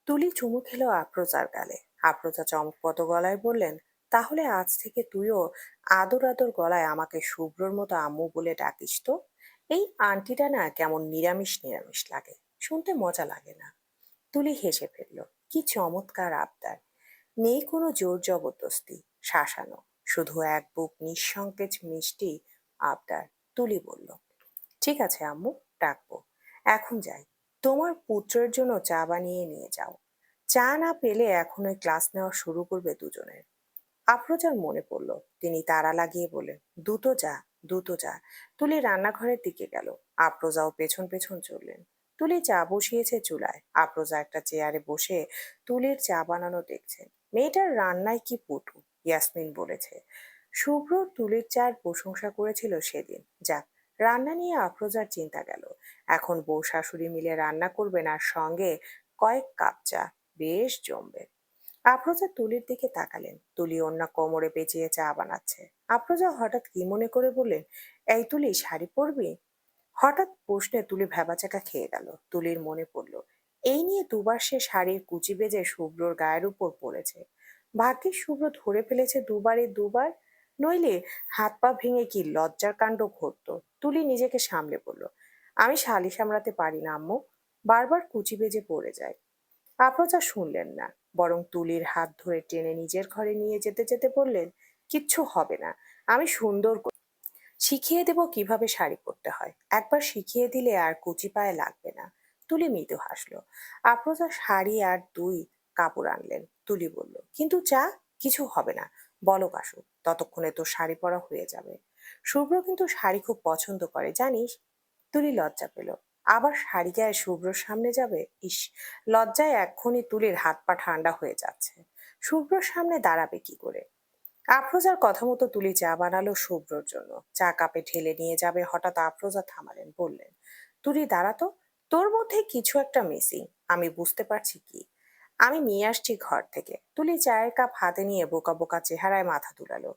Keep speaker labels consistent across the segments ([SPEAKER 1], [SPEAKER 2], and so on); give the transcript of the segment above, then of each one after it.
[SPEAKER 1] তুলি চুমু খেলো আফরোজার গালে। আফরোজা চমকপ্রদ গলায় বললেন, তাহলে আজ থেকে তুইও আদর আদর গলায় আমাকে শুভ্রর মতো আম্মু বলে ডাকিস তো। এই আন্টিটা না কেমন নিরামিষ নিরামিষ লাগে, শুনতে মজা লাগে না? তুলি হেসে ফেলল। কি চমৎকার আবদার! নেই কোনো জোর জবরদস্তি, শাসানো, শুধু এক বুক নিঃসংকোচ মিষ্টি আবদার। তুলি বলল, ঠিক আছে আম্মু, ডাকবো। এখন যাই, তোমার পুত্রের জন্য চা বানিয়ে নিয়ে যাও। চা না পেলে এখনই ক্লাস নেওয়া শুরু করবে দুজনের। আফরোজার মনে পড়ল, তিনি তাড়া লাগিয়ে বললেন, দ্রুত যা, দ্রুত যা। তুলি রান্নাঘরের দিকে গেল। আফরোজাও পেছন পেছন চললেন। তুলি চা বসিয়েছে চুলায়। আফরোজা একটা চেয়ারে বসে তুলির চা বানানো দেখছেন। মেয়েটার রান্নায় কি পটু, ইয়াসমিন বলেছে। শুভ্র তুলির চায়ের প্রশংসা করেছিল সেদিন। যাক, রান্না নিয়ে আফরোজার চিন্তা গেল। এখন বউ শাশুড়ি মিলে রান্না করবেন আর সঙ্গে কয়েক কাপ চা, বেশ জমবে। আফরোজা তুলির দিকে তাকালেন। তুলি ওড়না কোমরে পেঁচিয়ে চা বানাচ্ছে। আফরোজা হঠাৎ কি মনে করে বললেন, এই তুলি, শাড়ি পরবি? হঠাৎ প্রশ্নে তুলি ভ্যাবাচাকা খেয়ে গেল। তুলির মনে পড়ল, এই নিয়ে দুবার সে শাড়ির কুচি বেজে শুভ্রর গায়ের উপর পড়েছে। ভাগ্যিস শুভ্র ধরে ফেলেছে দুবারই দুবার, নইলে হাত পা ভেঙে কি লজ্জার কাণ্ড ঘটতো। তুলি নিজেকে সামলে বলল, আমি শালি সামলাতে পারি না আম্মু, বারবার কুচি বেজে পড়ে যায়। আফরোজা শুনলেন না, বরং তুলির হাত ধরে টেনে নিজের ঘরে নিয়ে যেতে যেতে বললেন, কিচ্ছু হবে না, আমি সুন্দর করে শিখিয়ে দেব কিভাবে শাড়ি পরতে হয়। একবার শিখিয়ে দিলে আর কুচি পায়ে লাগবে না। তুলি মৃদু হাসলো। আফরোজা শাড়ি আর দুই কাপড় আনলেন। তুলি বলল, কিন্তু চা? কিছু হবে না, বলো কাসু, ততক্ষণে তো শাড়ি পরা হয়ে যাবে। শুভ্র কিন্তু শাড়ি খুব পছন্দ করে জানিস। তুলি লজ্জা পেল। আবার শাড়ি গায়ে শুভ্রর সামনে যাবে? ইস, লজ্জায় এক্ষুনি তুলির হাত পা ঠান্ডা হয়ে যাচ্ছে। শুভ্রর সামনে দাঁড়াবে কি করে? আফরোজার কথা মতো তুলি চা বানালো শুভ্রর জন্য। চা কাপে ঢেলে নিয়ে যাবে, হঠাৎ আফরোজা থামালেন, বললেন, তুলি দাঁড়াতো, তোর মধ্যে কিছু একটা মিসিং, আমি বুঝতে পারছি কি। আমি নিয়ে আসছি ঘর থেকে। তুলি চায়ের কাপ হাতে নিয়ে বোকা বোকা চেহারায় মাথা দুলালো।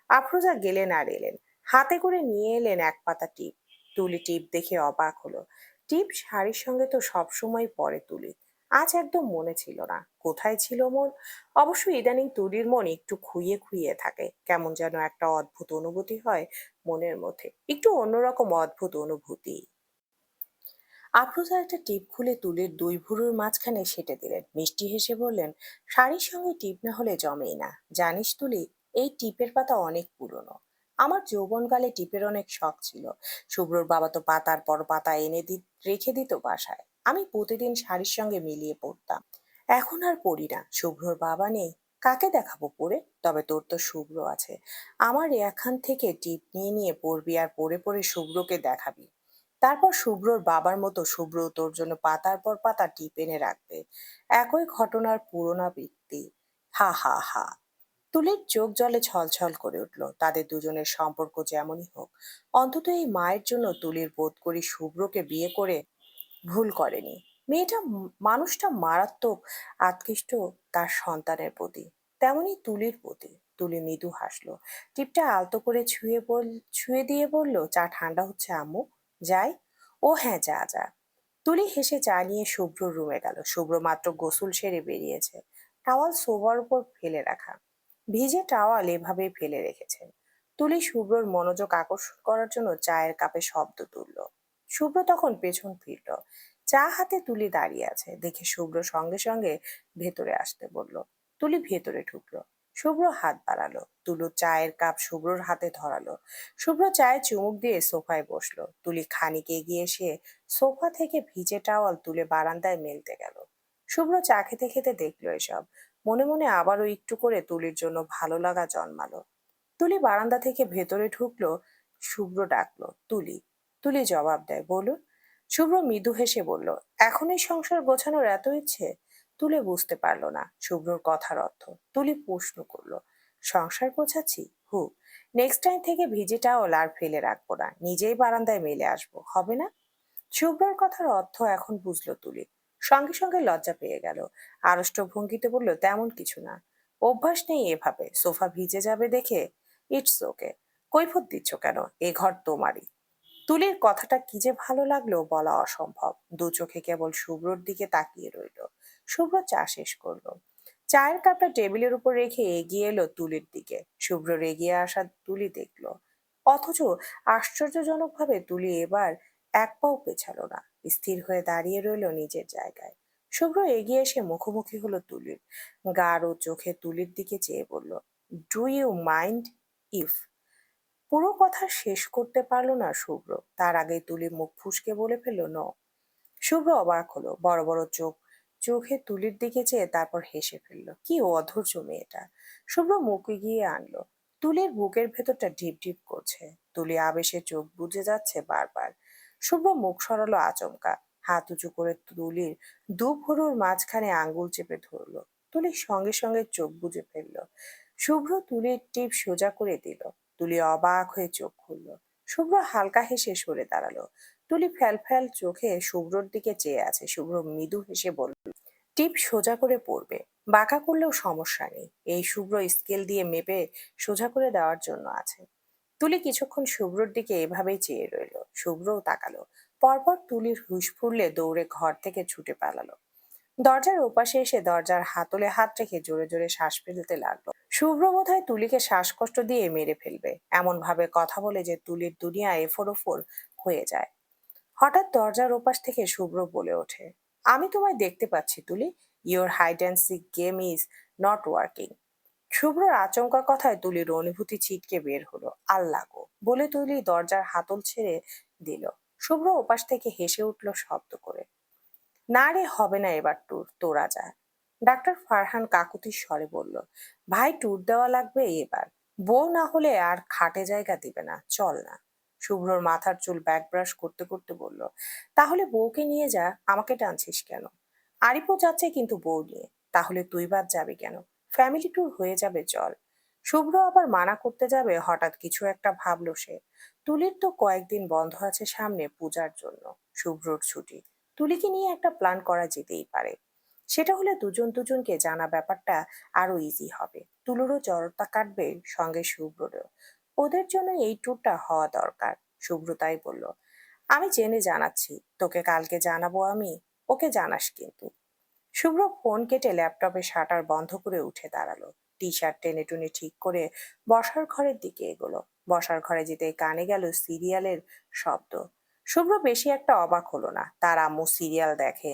[SPEAKER 1] আফরোজা গেলেন আর এলেন, হাতে করে নিয়ে এলেন এক পাতা টিপ। তুলি টিপ দেখে অবাক হলো। টিপ শাড়ির সঙ্গে তো সবসময় পরে তুলি, আজ একদম মনে ছিল না। কোথায় ছিল মন? অবশ্য ইদানিং তুলির মন একটু খুইয়ে খুইয়ে থাকে, কেমন যেন একটা অদ্ভুত অনুভূতি হয় মনের মধ্যে, একটু অন্যরকম অদ্ভুত অনুভূতি। আফরোজা একটা টিপ খুলে তুলির দুই ভুরুর মাঝখানে সেঁটে দিলেন। মিষ্টি হেসে বললেন, শাড়ির সঙ্গে টিপ না হলে জমেই না। জানিস তুলি, এই টিপের পাতা অনেক পুরনো। আমার যৌবনকালে টিপের অনেক শখ ছিল। শুভ্রর বাবা তো পাতার পর পাতা এনে রেখে দিত বাসায়। আমি প্রতিদিন শাড়ির সঙ্গে মিলিয়ে পড়তাম। এখন আর পড়ি না, শুভ্রর বাবা নেই, কাকে দেখাবো পরে? তবে তোর তো শুভ্র আছে, আমার এখান থেকে টিপ নিয়ে নিয়ে পড়বি আর পরে পরে শুভ্রকে দেখাবি। তারপর শুভ্রর বাবার মতো শুভ্র তোর জন্য পাতার পর পাতা টিপ এনে রাখবে। একই ঘটনার পুনরাবৃত্তি। হা হা হা। তুলির চোখ জলে ছলছল করে উঠল। তাদের দুজনের সম্পর্ক যেমনই হোক, অন্তত এই মায়ের জন্য তুলির বোধ করি শুভ্রকে বিয়ে করে ভুল করেনি। মেয়েটা মানুষটা মারাত্মক আকৃষ্ট তার সন্তানের প্রতি, তেমনি তুলির প্রতি। তুলি মৃদু হাসলো। টিপটা আলতো করে ছুঁয়ে দিয়ে বলল, চা ঠান্ডা হচ্ছে আম্মু, যাই? ও হ্যাঁ, যা যা। তুলি হেসে চা নিয়ে শুভ্র রুমে গেল। শুভ্র মাত্র গোসল সেরে বেরিয়েছে। টাওয়াল সোফার উপর ফেলে রাখা, ভিজে টাওয়াল এভাবেই ফেলে রেখেছেন। তুলি শুভ্রর মনোযোগ আকর্ষণ করার জন্য চায়ের কাপে শব্দ তুলল। শুভ্র তখন পেছন ফিরল। চা হাতে তুলি দাঁড়িয়ে আছে দেখে শুভ্র সঙ্গে সঙ্গে ভেতরে আসতে বলল। তুলি ভেতরে ঢুকলো। শুভ্র হাত বাড়ালো, তুলো চায়ের কাপ শুভ্রর হাতে ধরালো। শুভ্র চায়ে চুমুক দিয়ে সোফায় বসলো। তুলি খানিক এগিয়ে এসে সোফা থেকে ভিজে টাওয়াল তুলে বারান্দায় মেলতে গেল। শুভ্র চা খেতে খেতে দেখলো এসব। মনে মনে আবারও একটু করে তুলির জন্য ভালো লাগা জন্মালো। তুলি বারান্দা থেকে ভেতরে ঢুকলো। শুভ্র ডাকলো, তুলি। তুলি জবাব দেয়, বলুন। শুভ্র মৃদু হেসে বলল, এখনই সংসার গোছানোর এত ইচ্ছে? তুলি বুঝতে পারলো না শুভ্রর কথার অর্থ। তুলি প্রশ্ন করলো, সংসার গোছাচ্ছি? হু, নেক্সট টাইম থেকে ভিজে টাওয়াল আর ফেলে রাখবো না, নিজেই বারান্দায় মেলে আসবো, হবে না? শুভ্রর কথার অর্থ এখন বুঝলো তুলি। সঙ্গে সঙ্গে লজ্জা পেয়ে গেল। আড়ষ্ট ভঙ্গিতে বলল, তেমন কিছু না, অভ্যাস নেই এভাবে, সোফা ভিজে যাবে দেখে। It's okay. কৈফত দিচ্ছ কেন? এ ঘর তোমারই। তুলির কথাটা কি যে ভালো লাগলো বলা অসম্ভব। দু চোখে কেবল শুভ্রর দিকে তাকিয়ে রইল। শুভ্র চা শেষ করলো। চায়ের কাপটা টেবিলের উপর রেখে এগিয়ে এলো তুলির দিকে। শুভ্রর এগিয়ে আসা তুলি দেখলো, অথচ আশ্চর্যজনকভাবে তুলি এবার এক পাও পেছালো না, স্থির হয়ে দাঁড়িয়ে রইল নিজের জায়গায়। শুভ্র এগিয়ে এসে মুখোমুখি হলো তুলির, গাঢ় চোখে তুলির দিকে চেয়ে বলল, ডু ইউ মাইন্ড ইফ। পুরো কথা শেষ করতে পারলো না শুভ্র, তার আগেই তুলি মুখ ফুসকে বলে ফেললো, ন। শুভ্র অবাক হলো, বড় বড় চোখে তুলির দিকে চেয়ে তারপর হেসে ফেললো। কি অধৈর্য মেয়েটা! শুভ্র মুখ এগিয়ে আনলো। তুলির বুকের ভেতরটা ঢিপ ঢিপ করছে, তুলি আবেশে চোখ বুজে যাচ্ছে বারবার। শুভ্র মুখ সরালো আচমকা, হাত উঁচু করে তুলির দু ভুরুর মাঝখানে আঙ্গুল চেপে ধরলো। তুলির সঙ্গে সঙ্গে চোখ বুজে ফেললো। শুভ্র তুলির টিপ সোজা করে দিল। তুলি অবাক হয়ে চোখ খুললো। শুভ্র হালকা হেসে সরে দাঁড়ালো। তুলি ফ্যাল ফ্যাল চোখে শুভ্রর দিকে চেয়ে আছে। শুভ্র মৃদু হেসে বলল, টিপ সোজা করে পড়বে, বাঁকা করলেও সমস্যা নেই। এই শুভ্র স্কেল দিয়ে মেপে সোজা করে দেওয়ার জন্য আছে। তুলি কিছুক্ষণ শুভ্রর দিকে এভাবেই চেয়ে রইল। শুভ্রও তাকালো। পরপর তুলির হুঁশ ফুরলে দৌড়ে ঘর থেকে ছুটে পালালো। দরজার ওপাশে এসে দরজার হাতলে হাত রেখে জোরে জোরে শ্বাস ফেলতে লাগলো। শুভ্র বোধহয় তুলিকে শ্বাসকষ্ট দিয়ে মেরে ফেলবে, এমন ভাবে কথা বলে যে তুলির দুনিয়া এফোর ওফোর হয়ে যায়। হঠাৎ দরজার ওপাশ থেকে শুভ্র বলে ওঠে, আমি তোমায় দেখতে পাচ্ছি Tuli, your hide and seek game is not working. শুভ্রর আচমকা কথায় তুলির অনুভূতি ছিটকে বের হলো। আল্লাহ গো বলে তুলি দরজার হাতল ছেড়ে দিল। শুভ্র ওপাশ থেকে হেসে উঠল শব্দ করে, না রে, হবে না এবার ট্যুর, তোরা যা। ডাক্তার ফারহান কাকুতির স্বরে বলল, ভাই ট্যুর দেওয়া লাগবে এবার, বউ না হলে আর খাটে জায়গা দিবে না, চল না। শুভ্রর মাথার চুল ব্যাক ব্রাশ করতে করতে বলল, তাহলে বউকে নিয়ে যা, আমাকে টানছিস কেন? আরিফও যাচ্ছে কিন্তু বউ নিয়ে, তাহলে তুই বাদ যাবি কেন? ফ্যামিলি ট্যুর হয়ে যাবে, চল। শুভ্র আবার মানা করতে যাবে, হঠাৎ কিছু একটা ভাবলো সে। তুলির তো কয়েকদিন বন্ধ আছে সামনে, পূজার জন্য। শুভ্রর ছুটি, তুলিকে নিয়ে একটা প্ল্যান করা যেতেই পারে। সেটা হলে দুজন দুজনকে জানা ব্যাপারটা আরো ইজি হবে। তুলুরও জড়তা কাটবে, সঙ্গে শুভ্ররও। ওদের জন্য এই ট্যুরটা হওয়া দরকার। শুভ্র তাই বলল, আমি জেনে জানাচ্ছি, তোকে কালকে জানাবো আমি, ওকে জানাস কিন্তু। শুভ্র ফোন কেটে ল্যাপটপে শাটার বন্ধ করে উঠে দাঁড়ালো। টি শার্ট টেনে টুনে ঠিক করে বসার ঘরের দিকে এগোলো। বসার ঘরে যেতে কানে গেল সিরিয়ালের শব্দ। শুভ্র বেশি একটা অবাক হলো না, তার আম্মু সিরিয়াল দেখে।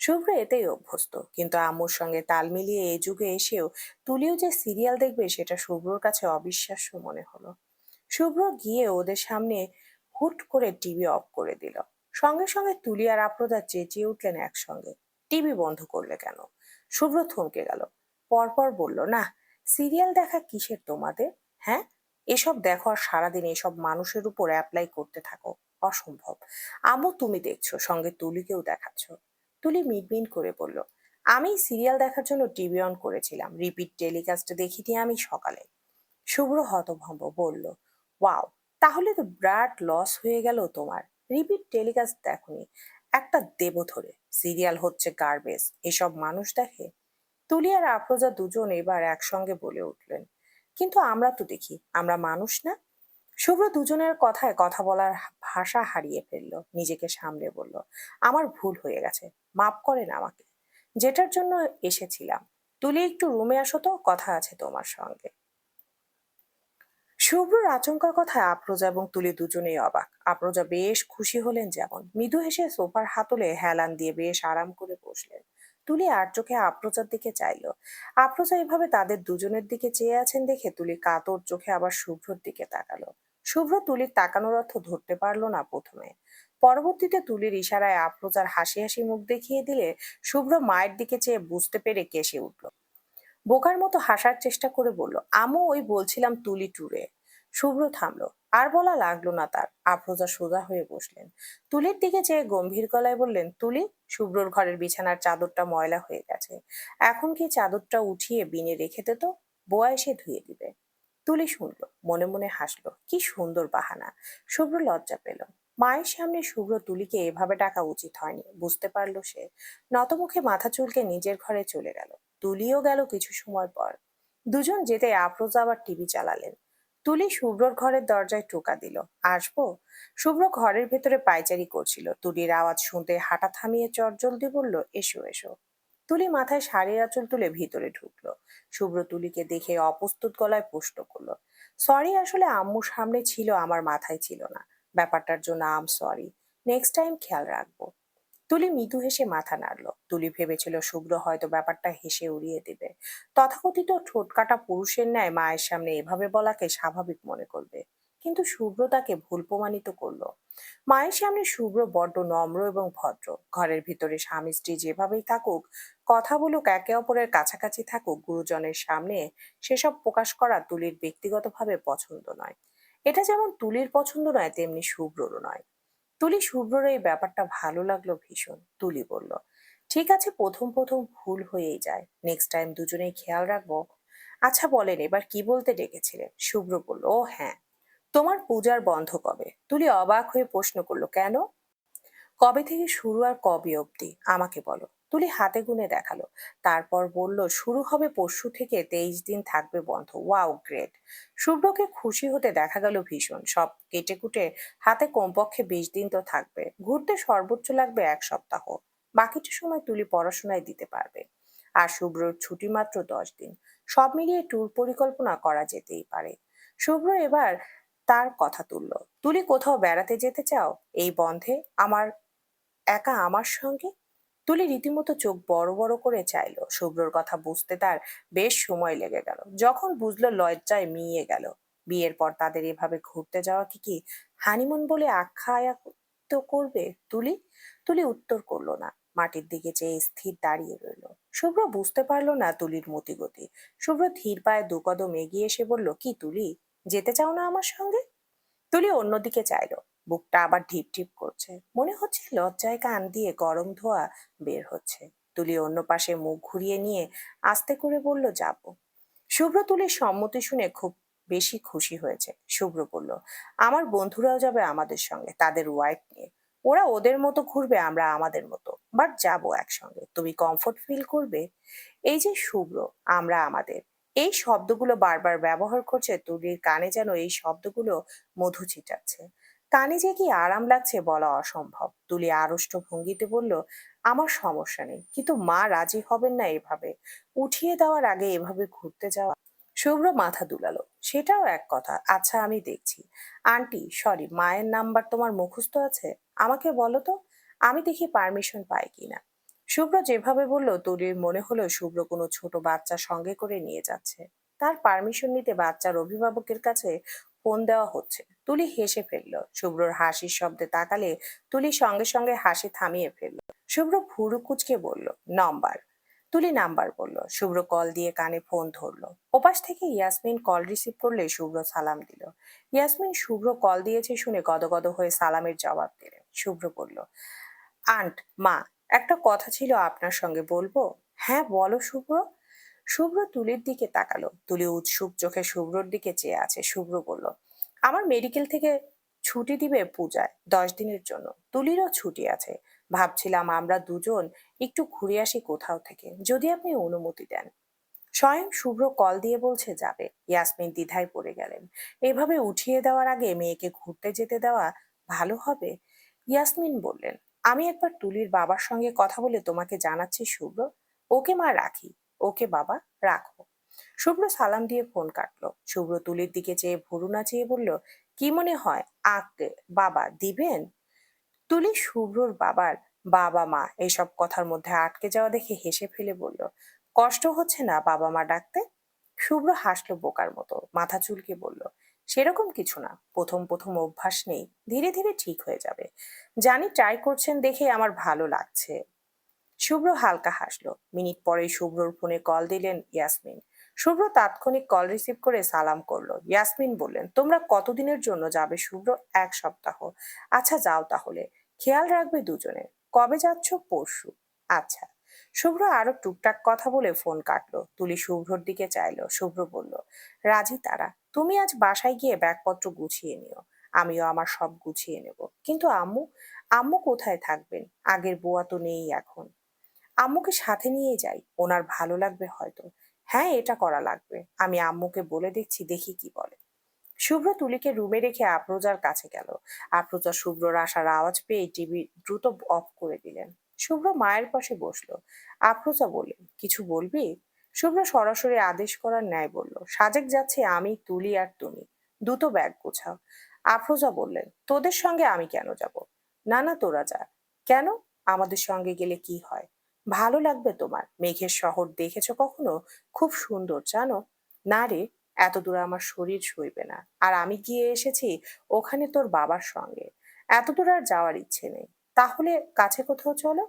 [SPEAKER 1] শুভ্র এতেই অভ্যস্ত, কিন্তু আম্মুর সঙ্গে তাল মিলিয়ে এই যুগে এসেও তুলিও যে সিরিয়াল দেখবে সেটা শুভ্রর কাছে অবিশ্বাস্য মনে হলো। শুভ্র গিয়ে ওদের সামনে হুট করে টিভি অফ করে দিল। সঙ্গে সঙ্গে তুলি আর আফরোজা চেঁচিয়ে উঠলেন একসঙ্গে, টিভি বন্ধ করলে কেন? শুভ্র থমকে গেল, পরপর বলল, না, সিরিয়াল দেখা কিসের তোমাদের? হ্যাঁ, এসব দেখো আর সারাদিন এসব মানুষের উপর অ্যাপ্লাই করতে থাকো, অসম্ভব। আম্মু তুমি দেখছো, সঙ্গে তুলিকেও দেখাচ্ছ। তুলি মিনমিন করে বলল, আমি সিরিয়াল দেখার জন্য টিভি অন করেছিলাম, রিপিট টেলিকাস্ট দেখিনি আমি সকালে। শুভ্র হতভম্ব বলল, ওয়াও, তাহলে তো ব্রাড লস হয়ে গেল তোমার। রিপিট টেলিকাস্ট দেখনি, একটা দেব ধরে। সিরিয়াল হচ্ছে গার্বেজ, এসব মানুষ দেখে? তুলি আর আফরোজা দুজন এবার একসঙ্গে বলে উঠলেন, কিন্তু আমরা তো দেখি, আমরা মানুষ না? শুভ্র দুজনের কথায় কথা বলার ভাষা হারিয়ে ফেললো, নিজেকে সামলে বলল, আমার ভুল হয়ে গেছে, মাফ করেন আমাকে, যেটার জন্য এসেছিলাম। তুলি একটু রুমে আসো তো, কথা আছে তোমার সঙ্গে। শুভ্রর আচমকার কথায় আফরোজা এবং তুলি দুজনেই অবাক। আফরোজা বেশ খুশি হলেন যেমন, মৃদু হেসে সোফার হাতলে হেলান দিয়ে বেশ আরাম করে বসলেন। তুলি আর চোখে আফরোজার দিকে চাইলো। আফরোজা এভাবে তাদের দুজনের দিকে চেয়ে আছেন দেখে তুলি কাতর চোখে আবার শুভ্রর দিকে তাকালো। শুভ্র তুলির তাকানোর অর্থ ধরতে পারলো না প্রথমে। পরবর্তীতে তুলির ইশারায় আফরোজার হাসি হাসি মুখ দেখিয়ে দিলে শুভ্র মায়ের দিকে চেয়ে বুঝতে পেরে কেসে উঠল। বোকার মতো হাসার চেষ্টা করে বলল, আম্মু ওই বলছিলাম তুলি ট্যুরে। শুভ্র থামলো, আর বলা লাগলো না তার। আফরোজা সোজা হয়ে বসলেন। তুলির দিকে চেয়ে গম্ভীর গলায় বললেন, তুলি, শুভ্রর ঘরের বিছানার চাদরটা ময়লা হয়ে গেছে, এখন কি চাদরটা উঠিয়ে বিনে রেখে দে তো, বোয়া এসে ধুয়ে দিবে। তুলি শুনলো, মনে মনে হাসলো, কি সুন্দর বাহানা। শুভ্র লজ্জা পেল। মায়ের সামনে শুভ্র তুলিকে এভাবে ডাকা উচিত হয়নি, বুঝতে পারলো সে। নতমুখে মাথা চুলকে নিজের ঘরে চলে গেল। তুলিও গেল কিছু সময় পর। দুজন যেতে আফরোজা আবার টিভি চালালেন। তুলি শুভ্রর ঘরের দরজায় টোকা দিল, আসবো? শুভ্র ঘরের ভেতরে পায়চারি করছিল। তুলির আওয়াজ শুনতে হাঁটা থামিয়ে চটজলদি বলল, এসো এসো। তুলি মাথায় শাড়ির আঁচল তুলে ভিতরে ঢুকলো। শুভ্র তুলিকে দেখে অপ্রস্তুত গলায় প্রশ্ন করলো, সরি, আসলে আম্মুর সামনে ছিল, আমার মাথায় ছিল না। ব্যাপারটার জন্য আম সরি। নেক্সট টাইম খেয়াল রাখবো। তুলি মৃদু হেসে মাথা নাড়ল। তুলি ভেবেছিল শুভ্র হয়তো ব্যাপারটা হেসে উড়িয়ে দিবে, তথাকথিত ঠোঁটকাটা পুরুষের ন্যায় মায়ের সামনে এভাবে বলাকে স্বাভাবিক মনে করবে। কিন্তু শুভ্র তাকে ভুল প্রমাণিত করলো। মায়ের সামনে শুভ্র বড্ড নম্র এবং ভদ্র। ঘরের ভিতরে স্বামী স্ত্রী যেভাবেই থাকুক, কথা বলুক, একে অপরের কাছাকাছি থাকুক, গুরুজনের সামনে সেসব প্রকাশ করা তুলির ব্যক্তিগতভাবে পছন্দ নয়। এটা যেমন তুলির পছন্দ নয়, তেমনি শুভ্ররও নয়। শুভ্রর এই ব্যাপারটা ভালো লাগলো ভীষণ। তুলি বলল, ঠিক আছে, প্রথম প্রথম ভুল হয়েই যায়, নেক্সট টাইম দুজনেই খেয়াল রাখবো। আচ্ছা বলেন, এবার কি বলতে ডেকেছিলেন? শুভ্র বলল, ও হ্যাঁ, তোমার পূজার বন্ধ কবে? তুলি অবাক হয়ে প্রশ্ন করলো, কেন? কবে থেকে শুরু আর কবে অবধি আমাকে বলো। তুলি হাতে গুনে দেখালো, তারপর বলল, শুরু হবে পরশু থেকে, 23 দিন থাকবে বন্ধ। Wow, great! শুভ্রকে খুশি হতে দেখা গেল ভীষণ। সব কেটে কুটে হাতে কমপক্ষে 20 দিন তো থাকবে। ঘুরতে সর্বোচ্চ লাগবে 1 সপ্তাহ। বাকিটা সময় তুলি পড়াশোনায় দিতে পারবে। আর শুভ্রর ছুটি মাত্র 10 দিন। সব মিলিয়ে ট্যুর পরিকল্পনা করা যেতেই পারে। শুভ্র এবার তার কথা তুলল, তুলি কোথাও বেড়াতে যেতে চাও এই বন্ধে? আমার একা আমার সঙ্গে? তুলি রীতিমতো চোখ বড় বড় করে চাইলো। শুভ্রর কথা বুঝতে তার বেশ সময় লেগে গেল। যখন বুঝলো, লজ্জায় মিইয়ে গেল। বিয়ের পর তাদের এভাবে ঘুরতে যাওয়া কি হানিমুন বলে আখ্যায়িত করবে তুলি? তুলি উত্তর করলো না, মাটির দিকে চেয়ে স্থির দাঁড়িয়ে রইল। শুভ্র বুঝতে পারলো না তুলির মতিগতি। শুভ্র ধীর পায়ে 2 কদম এগিয়ে এসে বলল, কি তুলি, যেতে চাও না আমার সঙ্গে? তুলি অন্যদিকে চাইলো। বুকটা আবার ঢিপ ঢিপ করছে। মনে হচ্ছে লজ্জায় কান দিয়ে গরম ধোঁয়া বের হচ্ছে। তুলি অন্য পাশে মুখ ঘুরিয়ে নিয়ে আস্তে করে বলল, যাব। শুভ্র তুলির সম্মতি শুনে খুব বেশি খুশি হয়েছে। শুভ্র বলল, আমার বন্ধুরাও যাবে আমাদের সঙ্গে, তাদের ওয়াইফ নিয়ে। ওরা ওদের মতো ঘুরবে, আমরা আমাদের মতো, বাট যাবো একসঙ্গে। তুমি কমফোর্ট ফিল করবে। এই যে শুভ্র, আমরা আমাদের, এই শব্দগুলো বারবার ব্যবহার করছে। তুলির কানে যেন এই শব্দগুলো মধু ছিটাচ্ছে। কানে যে কি আরাম লাগছে বলা অসম্ভব। তুলি আড়ষ্ট ভঙ্গিতে বলল, আমার সমস্যা নেই, কিন্তু মা রাজি হবেন না এভাবে উঠিয়ে দেওয়ার আগে এভাবে ঘুরতে যাওয়া। শুভ্র মাথা দুলালো, সেটাও এক কথা। আচ্ছা, আমি দেখছি। আন্টি, সরি, মায়ের নাম্বার তোমার মুখস্থ আছে? আমাকে বলো তো, আমি দেখি পারমিশন পাই কিনা। শুভ্র যেভাবে বলল, তুলির মনে হলো শুভ্র কোনো ছোট বাচ্চা সঙ্গে করে নিয়ে যাচ্ছে। তার পারমিশন নিতে বাচ্চার অভিভাবকের কাছে ফোন দেওয়া হচ্ছে। তুলি হেসে ফেলল। শুভ্রর হাসির শব্দে তাকালে তুলি সঙ্গে সঙ্গে হাসি থামিয়ে ফেলল। শুভ্র ভুরু কুচকে বলল, নাম্বার। তুলি নাম্বার বলল। শুভ্র কল দিয়ে কানে ফোন ধরলো। ওপাশ থেকে ইয়াসমিন কল রিসিভ করলে শুভ্র সালাম দিল। ইয়াসমিন শুভ্র কল দিয়েছে শুনে গদগদ হয়ে সালামের জবাব দিলেন। শুভ্র বলল, আন্ট, মা, একটা কথা ছিল আপনার সঙ্গে, বলবো? হ্যাঁ বলো শুভ্র। শুভ্র তুলির দিকে তাকালো। তুলি উৎসুক চোখে শুভ্রর দিকে চেয়ে আছে। শুভ্র বলল, আমার মেডিকেল থেকে ছুটি দিবে পূজায় 10 দিনের জন্য। তুলিরও ছুটি আছে। ভাবছিলাম আমরা দুজন একটু ঘুরে আসি কোথাও থেকে, যদি আপনি অনুমতি দেন। স্বয়ং শুভ্র কল দিয়ে বলছে যাবে। ইয়াসমিন দ্বিধায় পড়ে গেলেন। এভাবে উঠিয়ে দেওয়ার আগে মেয়েকে ঘুরতে যেতে দেওয়া ভালো হবে? ইয়াসমিন বললেন, আমি একবার তুলির বাবার সঙ্গে কথা বলে তোমাকে জানাচ্ছি শুভ্র। ওকে মা, রাখি। ওকে বাবা, রাখো। শুভ্র সালাম দিয়ে ফোন কাটলো। শুভ্র তুলির দিকে চেয়ে ভুরু নাচিয়ে বলল, কি মনে হয় আঁকতে বাবা দিবেন? তুলি শুভ্রর বাবার বাবা মা এইসব কথার মধ্যে আটকে যাওয়া দেখে হেসে ফেলে বলল, কষ্ট হচ্ছে না বাবা মা ডাকতে? শুভ্র হাসলো বোকার মতো, মাথা চুলকে বলল, সেরকম কিছু না, প্রথম প্রথম অভ্যাস নেই, ধীরে ধীরে ঠিক হয়ে যাবে। জানি, ট্রাই করছেন দেখে আমার ভালো লাগছে। শুভ্র হালকা হাসলো। মিনিট পরেই শুভ্রর ফোনে কল দিলেন ইয়াসমিন। শুভ্র তাৎক্ষণিক কল রিসিভ করে সালাম করলো। ইয়াসমিন বললেন, তোমরা কতদিনের জন্য যাবে শুভ্র? 1 সপ্তাহ। আচ্ছা, যাও তাহলে। খেয়াল রাখবে দুজনে। কবে যাচ্ছ? পরশু। আচ্ছা। শুভ্র আরো টুকটাক কথা বলে ফোন কাটলো। তুলি শুভ্রর দিকে চাইলো। শুভ্র বলল, রাজি তারা। তুমি আজ বাসায় গিয়ে ব্যাগপত্র গুছিয়ে নিও। আমিও আমার সব গুছিয়ে নেব। কিন্তু আম্মু? আম্মু কোথায় থাকবেন? আগের বুয়া তো নেই এখন। আম্মুকে সাথে নিয়ে যাই, ওনার ভালো লাগবে হয়তো। হ্যাঁ, এটা করা লাগবে। আমি আম্মুকে বলে দেখছি, দেখি কি বলে। শুভ্র তুলিকে রুমে রেখে আফরোজার কাছে গেল। আফরোজা শুভ্রর আসার আওয়াজ পেয়ে টিভি দ্রুত অফ করে দিলেন। শুভ্র মায়ের পাশে বসলো। আফরোজা বললেন, কিছু বলবি? শুভ্র সরাসরি আদেশ করার ন্যায় বলল, সাজেক যাচ্ছে আমি, তুলি আর তুমি। দুটো ব্যাগ গোছাও। আফরোজা বললেন, তোদের সঙ্গে আমি কেন যাব? না না, তোরা যা। কেন? আমাদের সঙ্গে গেলে কি হয়? ভালো লাগবে তোমার। মেঘের শহর দেখেছো কখনো? খুব সুন্দর, জানো? না রে, এত দূরে আমার শরীর সইবে না। আর আমি গিয়ে এসেছি ওখানে তোর বাবার সঙ্গে। এত দূর আর যাওয়ার ইচ্ছে নেই। তাহলে কাছে কোথাও চলো।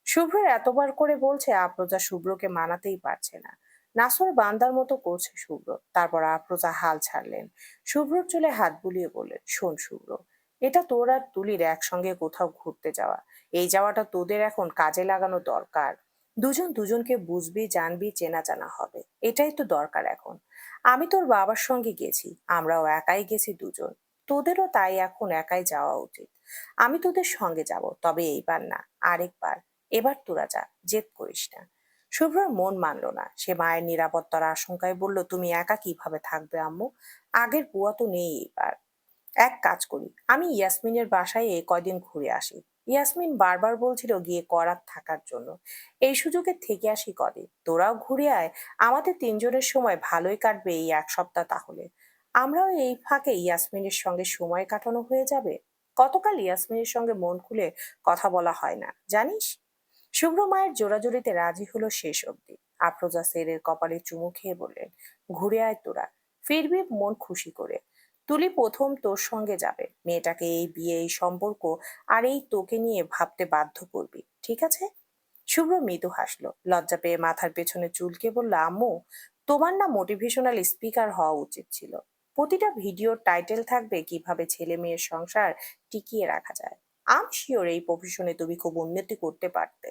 [SPEAKER 1] শুভ্রের এতবার করে বলছে, আফরোজা শুভ্রকে মানাতেই পারছে না। নাসর বান্দার মতো করছে শুভ্র। তারপর আফরোজা হাল ছাড়লেন। শুভ্রর চুলে হাত বুলিয়ে বললেন, শোন শুভ্র, এটা তোর আর তুলির একসঙ্গে কোথাও ঘুরতে যাওয়া। এই যাওয়াটা তোদের এখন কাজে লাগানো দরকার। দুজন দুজনকে বুঝবি, জানবি, চেনা জানা হবে। এটাই তো দরকার এখন। আমি তোর বাবার সঙ্গে গেছি, আমরাও একাই গেছি দুজন। তোদেরও তাই এখন একাই যাওয়া উচিত। আমি তোদের সঙ্গে যাব, তবে এইবার না, আরেকবার। এবার তোরা যা, জেদ করিস না। শুভ্রর মন মানল না। সে মায়ের নিরাপত্তার আশঙ্কায় বলল, তুমি একা কিভাবে থাকবে আম্মু? আগের বুয়া তো নেই এবার। এক কাজ করি, আমি ইয়াসমিনের বাসায় এই কয়দিন ঘুরে আসি। ইয়াসমিন বারবার বলছিল গিয়ে করাত থাকার জন্য। এই সুযোগে থেকে আসি কদিন, তোরাও ঘুরে আয়। আমাদের তিনজনের সময় ভালোই কাটবে এই এক সপ্তাহ তাহলে। আমরাও এই ফাঁকে ইয়াসমিনের সঙ্গে সময় কাটানো হয়ে যাবে। গতকাল ইয়াসমিনের সঙ্গে মন খুলে কথা বলা হয় না, জানিস? শুভ্র মায়ের জোরাজুরিতে রাজি হলো শেষ অবধি। আফরোজা সেরের কপালে চুমু খেয়ে বললেন, ঘুরে আয় তোরা, ফিরবি মন খুশি করে। তুলি প্রথম তোর সঙ্গে যাবে। মেয়েটাকে এই বিয়ে, এই সম্পর্ক আর এই তোকে নিয়ে ভাবতে বাধ্য করবি, ঠিক আছে? শুভ্র মৃদু হাসলো। লজ্জা পেয়ে মাথার পেছনে চুলকে বলল, আম্মু, তোমার না মোটিভেশনাল স্পিকার হওয়া উচিত ছিল। প্রতিটা ভিডিওর টাইটেল থাকবে কিভাবে ছেলে মেয়ের সংসার টিকিয়ে রাখা যায়। আম শিওর এই প্রফেশনে তুমি খুব উন্নতি করতে পারতে।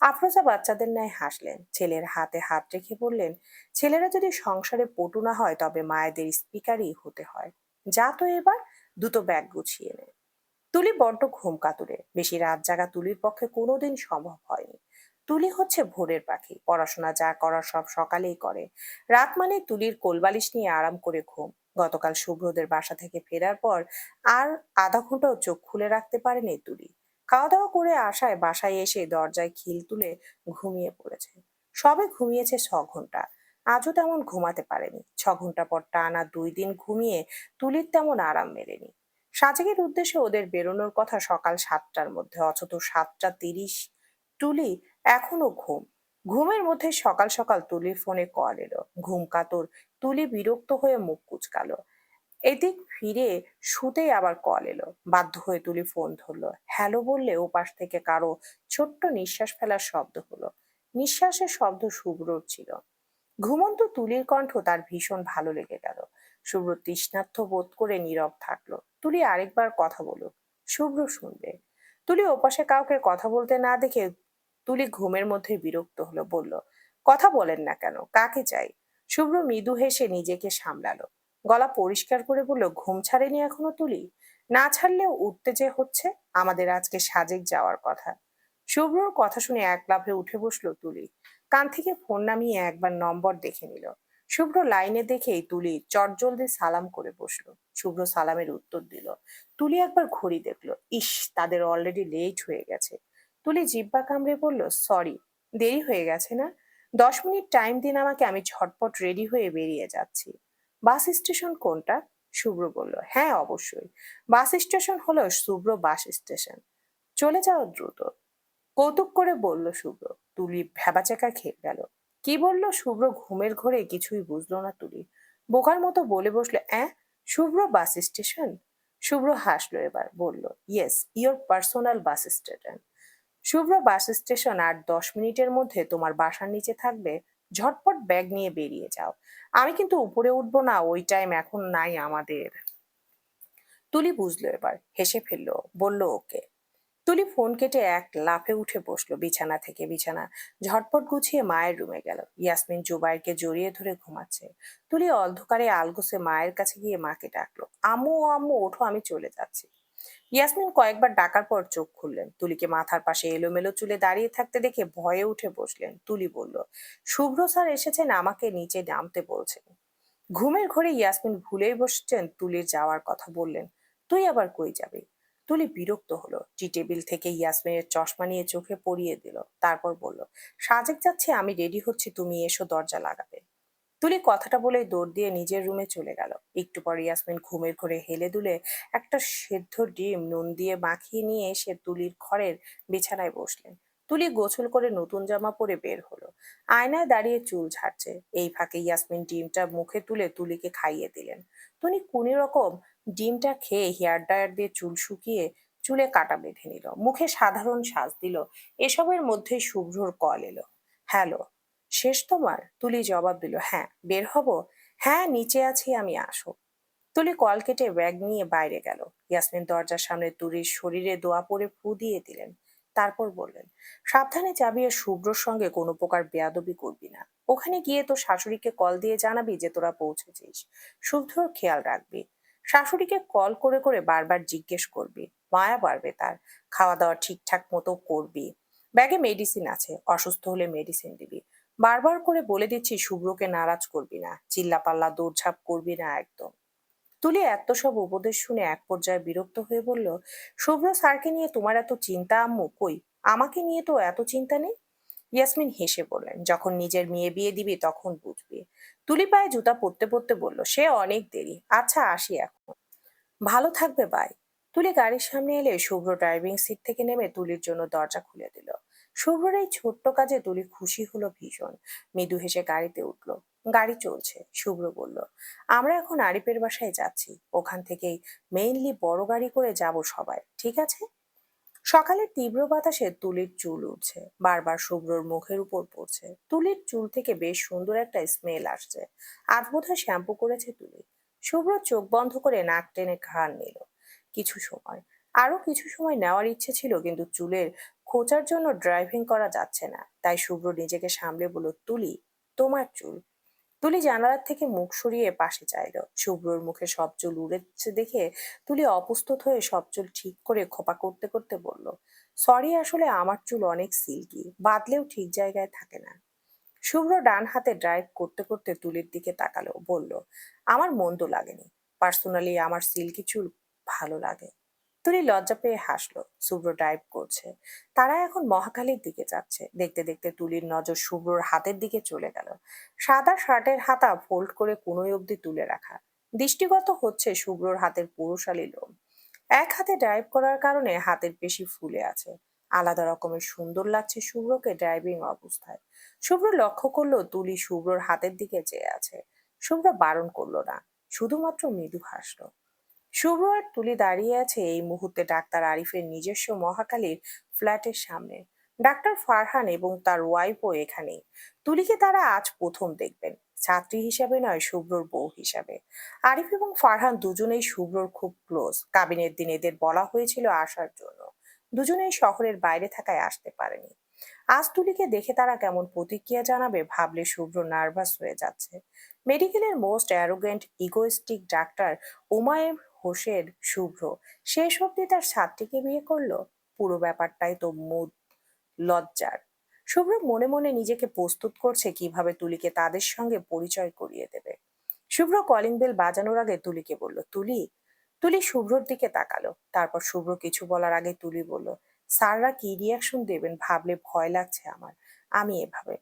[SPEAKER 1] আফরোজা বাচ্চাদের ন্যায় হাসলেন। ছেলের হাতে হাত রেখে বললেন, ছেলেরা যদি সংসারে পটু না হয় তবে মায়েদের স্পিকারই হতে হয়। যা তো এবার, দুটো ব্যাগ গুছিয়ে নে। তুলি বড্ড ঘুম কাতুরে। বেশি রাত জাগা তুলির পক্ষে কোনোদিন সম্ভব হয়নি। তুলি হচ্ছে ভোরের পাখি, পড়াশোনা যা করার সব সকালেই করে। রাত মানে তুলির কোলবালিশ নিয়ে আরাম করে ঘুম। গতকাল শুভ্রদের বাসা থেকে ফেরার পর আর আধা ঘন্টাও চোখ খুলে রাখতে পারেনি তুলি। খাওয়া দাওয়া করে আসায় বাসায় এসে দরজায় খিল তুলে ঘুমিয়ে পড়েছে। সবে ঘুমিয়েছে 6 ঘন্টা। আজও তেমন ঘুমাতে পারেনি। 6 ঘন্টা পর টানা 2 দিন ঘুমিয়ে তুলির তেমন আরাম মেলেনি। সাজেকের উদ্দেশ্যে ওদের বেরোনোর কথা সকাল 7টার মধ্যে, অথচ 7টা 30। টুলি এখনো ঘুম। ঘুমের মধ্যে সকাল সকাল তুলির ফোনে কল এলো। ঘুম কাতর তুলি বিরক্ত হয়ে মুখ কুচকালো। এদিক ফিরে শুতেই আবার কল এলো। বাধ্য হয়ে তুলি ফোন ধরলো। হ্যালো বললে ওপাশ থেকে কারো ছোট্ট নিঃশ্বাস ফেলার শব্দ হলো। নিঃশ্বাসের শব্দ শুভ্রর ছিল। ঘুমন্ত তুলির কণ্ঠ তার ভীষণ ভালো লেগে গেল। শুভ্র তৃষ্ণার্ত বোধ করে নীরব থাকলো। তুলি আরেকবার কথা বলুক, শুভ্র শুনবে। তুলি ওপাশে কাউকে কথা বলতে না দেখে তুলি ঘুমের মধ্যে বিরক্ত হলো, বলল, কথা বলেন না কেন, কাকে চাই? শুভ্র মৃদু হেসে নিজেকে সামলালো। গলা পরিষ্কার করে বলল, ঘুম ছাড়েনি এখনো তুলি? না ছাড়লেও উঠতে যে হচ্ছে। আমাদের আজকে সাজেক যাওয়ার কথা। শুভ্রর কথা শুনে এক লাফে উঠে বসলো তুলি। কান থেকে ফোন নামিয়ে একবার নম্বর দেখে নিল। শুভ্র লাইনে দেখেই তুলি চটজলদি সালাম করে বসলো। শুভ্র সালামের উত্তর দিল। তুলি একবার ঘড়ি দেখলো। ইস, তাদের অলরেডি লেট হয়ে গেছে। তুলি জিহ্বা কামড়ে বলল, সরি, দেরি হয়ে গেছে না? 10 মিনিট টাইম দিন আমাকে, আমি ঝটপট রেডি হয়ে বেরিয়ে যাচ্ছি। বাস স্টেশন কোনটা? শুভ্র বলল, হ্যাঁ অবশ্যই। বাস স্টেশন হলো শুভ্র বাস স্টেশন। চলে যাও দ্রুত। কৌতুক করে বলল শুভ্র। তুলি ভ্যাবাচ্যাকা খেয়ে গেল। কি বলল শুভ্র ঘুমের ঘোরে কিছুই বুঝলো না তুলি। বোকার মতো বলে বসলো, শুভ্র বাস স্টেশন? শুভ্র হাসলো এবার, বলল, yes, your personal bus station. Shubhro bus station. আর 10 মিনিটের মধ্যে তোমার বাসার নিচে থাকবে। ঝটপট ব্যাগ নিয়ে বেরিয়ে যাও। আমি কিন্তু উপরে উঠবো না, ওই টাইম এখন নাই আমাদের। তুলি বুঝলো এবার, হেসে ফেললো, বলল, ওকে। তুলি ফোন কেটে এক লাফে উঠে বসলো বিছানা থেকে। বিছানা ঝটপট গুছিয়ে মায়ের রুমে গেল। ইয়াসমিন জুবাইরকে জড়িয়ে ধরে ঘুমাচ্ছে। তুলি অন্ধকারে আলগোসে মায়ের কাছে গিয়ে মাকে ডাকলো, আম্মু ও আম্মু, ওঠো, আমি চলে যাচ্ছি। ইয়াসমিন কয়েকবার ডাকার পর চোখ খুললেন। তুলিকে মাথার পাশে এলোমেলো চুলে দাঁড়িয়ে থাকতে দেখে ভয়ে উঠে বসলেন। তুলি বলল, শুভ্র স্যার এসেছেন, আমাকে নিচে নামতে বলছেন। ঘুমের ঘোরে ইয়াসমিন ভুলেই বসছেন তুলির যাওয়ার কথা। বললেন, তুই আবার কই যাবি? তুলি বিরক্ত হলো, টি টেবিল থেকে ইয়াসমিনের চশমা নিয়ে চোখে পরিয়ে দিল। তারপর বলল, সাজেক যাচ্ছে, আমি রেডি হচ্ছি, তুমি এসো, দরজা লাগাবে। তুলি কথাটা বলে দৌড় দিয়ে নিজের রুমে চলে গেল। একটু পর ইয়াসমিন ঘুমের ঘোরে হেলে দুলে একটা সেদ্ধ ডিম নুন দিয়ে মাখিয়ে নিয়ে এসে তুলির ঘরের বিছানায় বসলেন। তুলি গোসল করে নতুন জামা পরে বের হলো। আয়নায় দাঁড়িয়ে চুল ঝাড়ছে। এই ফাঁকে ইয়াসমিন ডিমটা মুখে তুলে তুলিকে খাইয়ে দিলেন। তুলি কোন রকম ডিমটা খেয়ে হেয়ার ড্রায়ার দিয়ে চুল শুকিয়ে চুলে কাটা বেঁধে নিল, মুখে সাধারণ সাজ দিল। এসবের মধ্যেই শুভ্রর কল এলো। হ্যালো, শেষ তোমার? তুলি জবাব দিল, হ্যাঁ। বের হব? হ্যাঁ, নিচে আছি আমি, আসো। তুলি কল কেটে ব্যাগ নিয়ে বাইরে গেল। ইয়াসমিন দরজার সামনে তুলির শরীরে দোয়া পরে ফু দিয়ে দিলেন। তারপর বললেন, সাবধানে যাবি আর শুভ্রর সঙ্গে কোনো প্রকার বেয়াদবি করবি না। ওখানে গিয়ে তো শাশুড়িকে কল দিয়ে জানাবি যে তোরা পৌঁছেছিস। শুভ্রর খেয়াল রাখবি। শাশুড়িকে কল করে করে বারবার জিজ্ঞেস করবি, মায়া বাড়বে তার। খাওয়া দাওয়া ঠিকঠাক মতো করবি। ব্যাগে মেডিসিন আছে, অসুস্থ হলে মেডিসিন দিবি। বারবার করে বলে দিচ্ছি, শুভ্রকে নারাজ করবি না, চিল্লাপাল্লা দৌড়ঝাঁপ করবি না একদম। তুলি এত সব উপদেশ শুনে এক পর্যায়ে বিরক্ত হয়ে বলল, শুভ্র স্যারকে নিয়ে তোমার এত চিন্তা আম্মু? কই, আমাকে নিয়ে তো এত চিন্তা নেই। ইয়াসমিন হেসে বললেন, যখন নিজের মেয়ে বিয়ে দিবি তখন বুঝবি। তুলি পায়ে জুতা পরতে পরতে বলল, সে অনেক দেরি, আচ্ছা আসি এখন। ভালো থাকবে, বাই। তুলি গাড়ির সামনে এলে শুভ্র ড্রাইভিং সিট থেকে নেমে তুলির জন্য দরজা খুলে দিল। শুভ্রর এই ছোট্ট কাজে তুলি খুশি হলো ভীষণ। মৃদু হেসে গাড়িতে উঠলো। গাড়ি চলছে। শুভ্র বলল, আমরা এখন আরিফের বাসায় যাচ্ছি, ওখান থেকেই মেইনলি বড় গাড়ি করে যাব সবাই, ঠিক আছে? সকালের তীব্র বাতাসে তুলির চুল উঠছে, বারবার শুভ্রর মুখের উপর পড়ছে। তুলির চুল থেকে বেশ সুন্দর একটা স্মেল আসছে। আজ বোধহয় শ্যাম্পু করেছে তুলি। শুভ্র চোখ বন্ধ করে নাক টেনে ঘ্রাণ নিল। কিছু সময়, আরো কিছু সময় নেওয়ার ইচ্ছে ছিল, কিন্তু চুলের খোঁচার জন্য ড্রাইভিং করা যাচ্ছে না। তাই শুভ্র নিজেকে সামলে বলল, তুলি, তোমার চুল। তুলি জানালার থেকে মুখ সরিয়ে পাশে চাইল। শুভ্রর মুখে সব চুল উড়েছে দেখে তুলি অপ্রস্তুত হয়ে সব চুল ঠিক করে খোপা করতে করতে বলল, সরি, আসলে আমার চুল অনেক সিল্কি, বাঁধলেও ঠিক জায়গায় থাকে না। শুভ্র ডান হাতে ড্রাইভ করতে করতে তুলির দিকে তাকালো, বলল, আমার মন্দ লাগেনি। পার্সোনালি আমার সিল্কি চুল ভালো লাগে। তুলি লজ্জা পেয়ে হাসলো। শুভ্র ড্রাইভ করছে। তারা এখন মহাখালীর দিকে যাচ্ছে। দেখতে দেখতে তুলির নজর শুভ্রর হাতের দিকে চলে গেল। সাদা শার্টের হাতা ফোল্ড করে কোনোই অবধি তুলে রাখা। দৃষ্টিগত হচ্ছে শুভ্রর হাতের পুরুষালী লোম। এক হাতে ড্রাইভ করার কারণে হাতের পেশি ফুলে আছে। আলাদা রকমের সুন্দর লাগছে শুভ্রকে ড্রাইভিং অবস্থায়। শুভ্র লক্ষ্য করলো তুলি শুভ্রর হাতের দিকে চেয়ে আছে। শুভ্র বারণ করলো না, শুধুমাত্র মৃদু হাসলো। শুভ্র আর তুলি দাঁড়িয়ে আছে এই মুহূর্তে ডাক্তার আরিফের নিজস্ব মহাকালীর ফ্ল্যাটের সামনে। ডাক্তার ফারহান এবং তার ওয়াইফও এখানেই। তুলিকে তারা আজ প্রথম দেখবেন, ছাত্রী হিসাবে নয়, শুভ্রর বউ হিসাবে। আরিফ এবং ফারহান দুজনেই শুভ্রর খুব ক্লোজ। কাবিনের দিন এদের বলা হয়েছিল আসার জন্য। দুজনেই শহরের বাইরে থাকায় আসতে পারেনি। আজ তুলিকে দেখে তারা কেমন প্রতিক্রিয়া জানাবে ভাবলে শুভ্র নার্ভাস হয়ে যাচ্ছে। মেডিকেলের most arrogant egoistic doctor Umayer Hossain Shubhro শেষ অবধি তার ছাত্রীকে বিয়ে করলো। পুরো ব্যাপারটাই তো মুদ লজ্জার। শুভ্র মনে মনে নিজেকে প্রস্তুত করছে কিভাবে তুলিকে তাদের সঙ্গে পরিচয় করিয়ে দেবে। শুভ্র কলিং বেল বাজানোর আগে তুলিকে বলল, তুলি। তুলি শুভ্রর দিকে তাকালো। তারপর শুভ্র কিছু বলার আগে তুলি বলল, স্যাররা কি রিয়াকশন দেবেন ভাবলে ভয় লাগছে আমার। আমি এভাবে